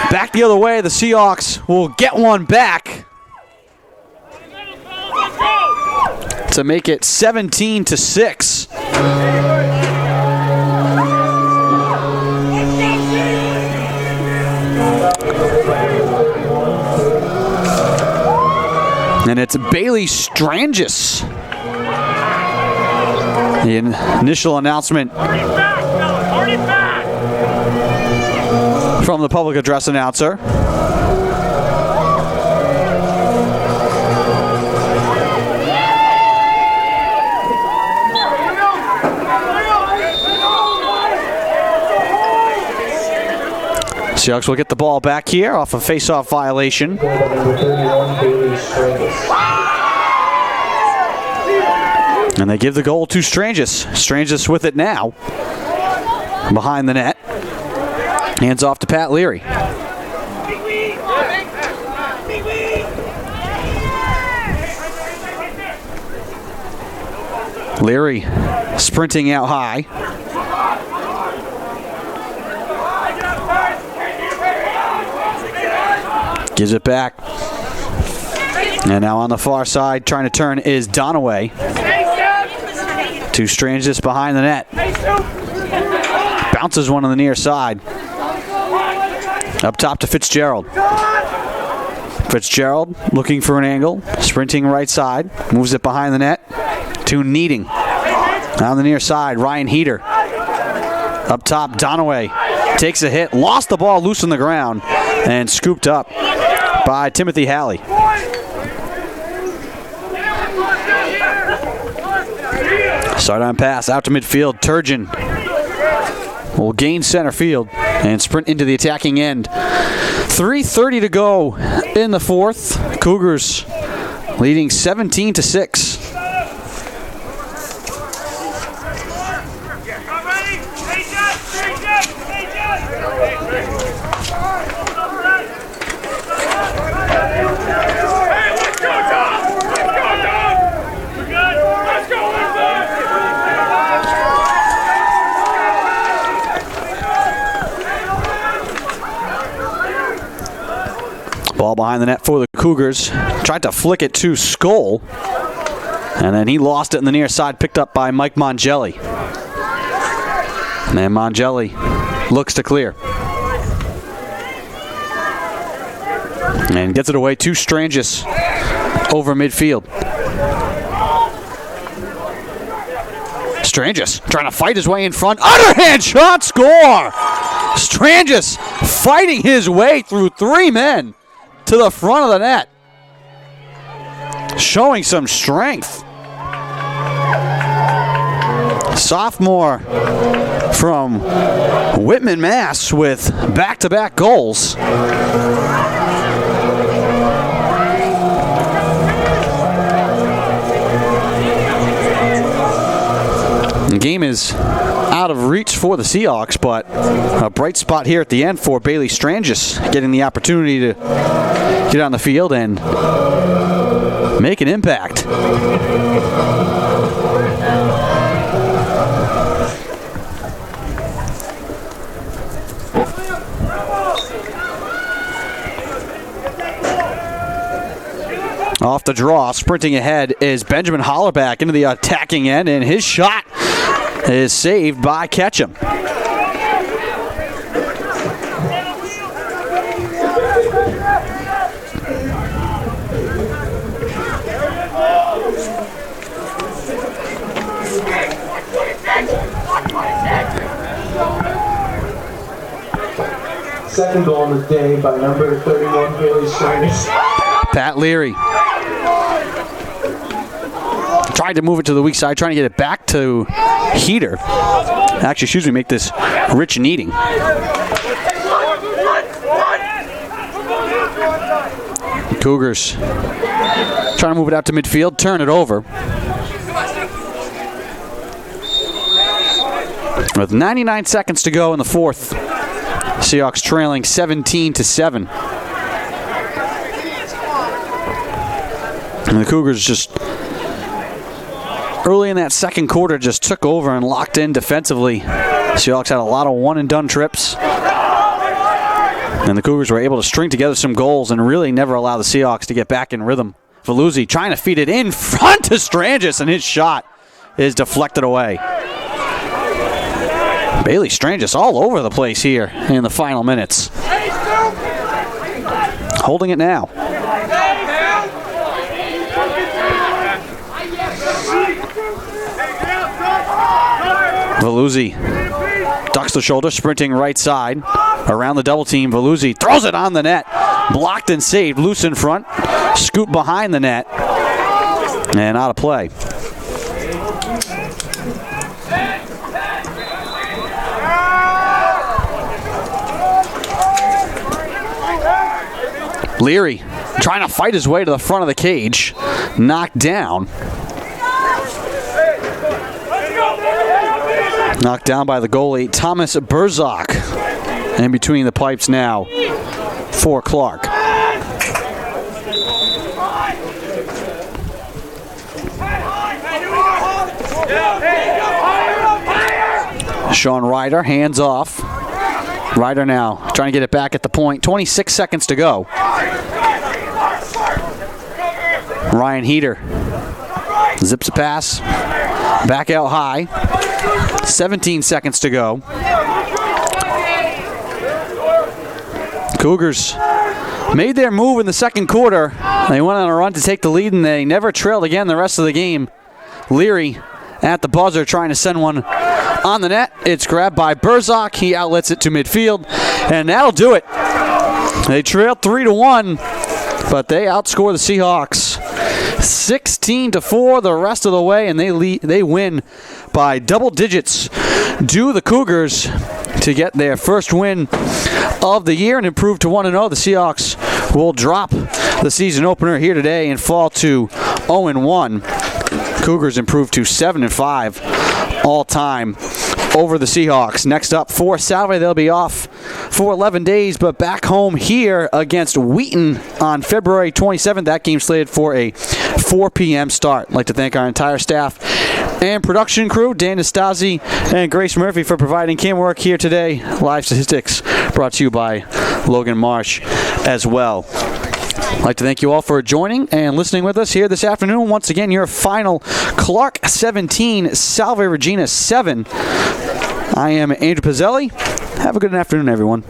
Back the other way, the Seahawks will get one back to make it 17-6. And it's Bailey Strangis. The initial announcement from the public address announcer. Seahawks will get the ball back here off a face-off violation. Number 31, Bailey Strangis. And they give the goal to Strangis. Strangis with it now. Behind the net. Hands off to Pat Leary. Leary sprinting out high. Gives it back. And now on the far side, trying to turn is Donaway. To Strangis behind the net. Bounces one on the near side. Up top to Fitzgerald. Fitzgerald looking for an angle. Sprinting right side. Moves it behind the net. To Needing. On the near side, Ryan Heater. Up top, Donaway. Takes a hit. Lost the ball loose on the ground. And scooped up by Timothy Halley. Sidearm pass out to midfield. Turgeon will gain center field and sprint into the attacking end. 3:30 to go in the fourth. Cougars leading 17-6. Ball behind the net for the Cougars. Tried to flick it to Skoll. And then he lost it in the near side, picked up by Mike Mongelli. And Mongelli looks to clear. And gets it away to Strangis over midfield. Strangis trying to fight his way in front. Underhand shot, score! Strangis fighting his way through three men to the front of the net. Showing some strength. Sophomore from Whitman, Mass. with back-to-back goals. The game is out of reach for the Seahawks, but a bright spot here at the end for Bailey Strangis, getting the opportunity to get on the field and make an impact. Off the draw, sprinting ahead is Benjamin Hollerback into the attacking end, and his shot is saved by Ketchum. Second goal of the day by number 31, Bailey Strangis. Pat Leary tried to move it to the weak side, trying to get it back to Heater. Actually, excuse me, make this Rich Needing. Cougars trying to move it out to midfield, turn it over. With 99 seconds to go in the fourth, Seahawks trailing 17-7. And the Cougars just early in that second quarter just took over and locked in defensively. Seahawks had a lot of one-and-done trips. And the Cougars were able to string together some goals and really never allow the Seahawks to get back in rhythm. Veluzzi trying to feed it in front to Strangis, and his shot is deflected away. Bailey Strangis all over the place here in the final minutes. Holding it now. Veluzzi ducks the shoulder, sprinting right side. Around the double team, Veluzzi throws it on the net. Blocked and saved, loose in front. Scoop behind the net. And out of play. Leary trying to fight his way to the front of the cage. Knocked down. Knocked down by the goalie, Thomas Burzak. In between the pipes now for Clark. Sean Ryder, hands off. Ryder now trying to get it back at the point. 26 seconds to go. Ryan Heater zips a pass. Back out high. 17 seconds to go. Cougars made their move in the second quarter. They went on a run to take the lead, and they never trailed again the rest of the game. Leary at the buzzer trying to send one on the net. It's grabbed by Burzak. He outlets it to midfield, and that'll do it. They trailed 3-1, but they outscore the Seahawks 16-4 the rest of the way, and they win by double digits. Do the Cougars to get their first win of the year and improve to 1-0. The Seahawks will drop the season opener here today and fall to 0-1. Cougars improve to 7-5 all time over the Seahawks. Next up for Salve, they'll be off for 11 days, but back home here against Wheaton on February 27th. That game slated for a 4 p.m. start. I'd like to thank our entire staff and production crew, Dan Nastasi and Grace Murphy, for providing camera work here today. Live statistics brought to you by Logan Marsh as well. I'd like to thank you all for joining and listening with us here this afternoon. Once again, your final Clark 17, Salve Regina 7. I am Andrew Pizzelli. Have a good afternoon, everyone.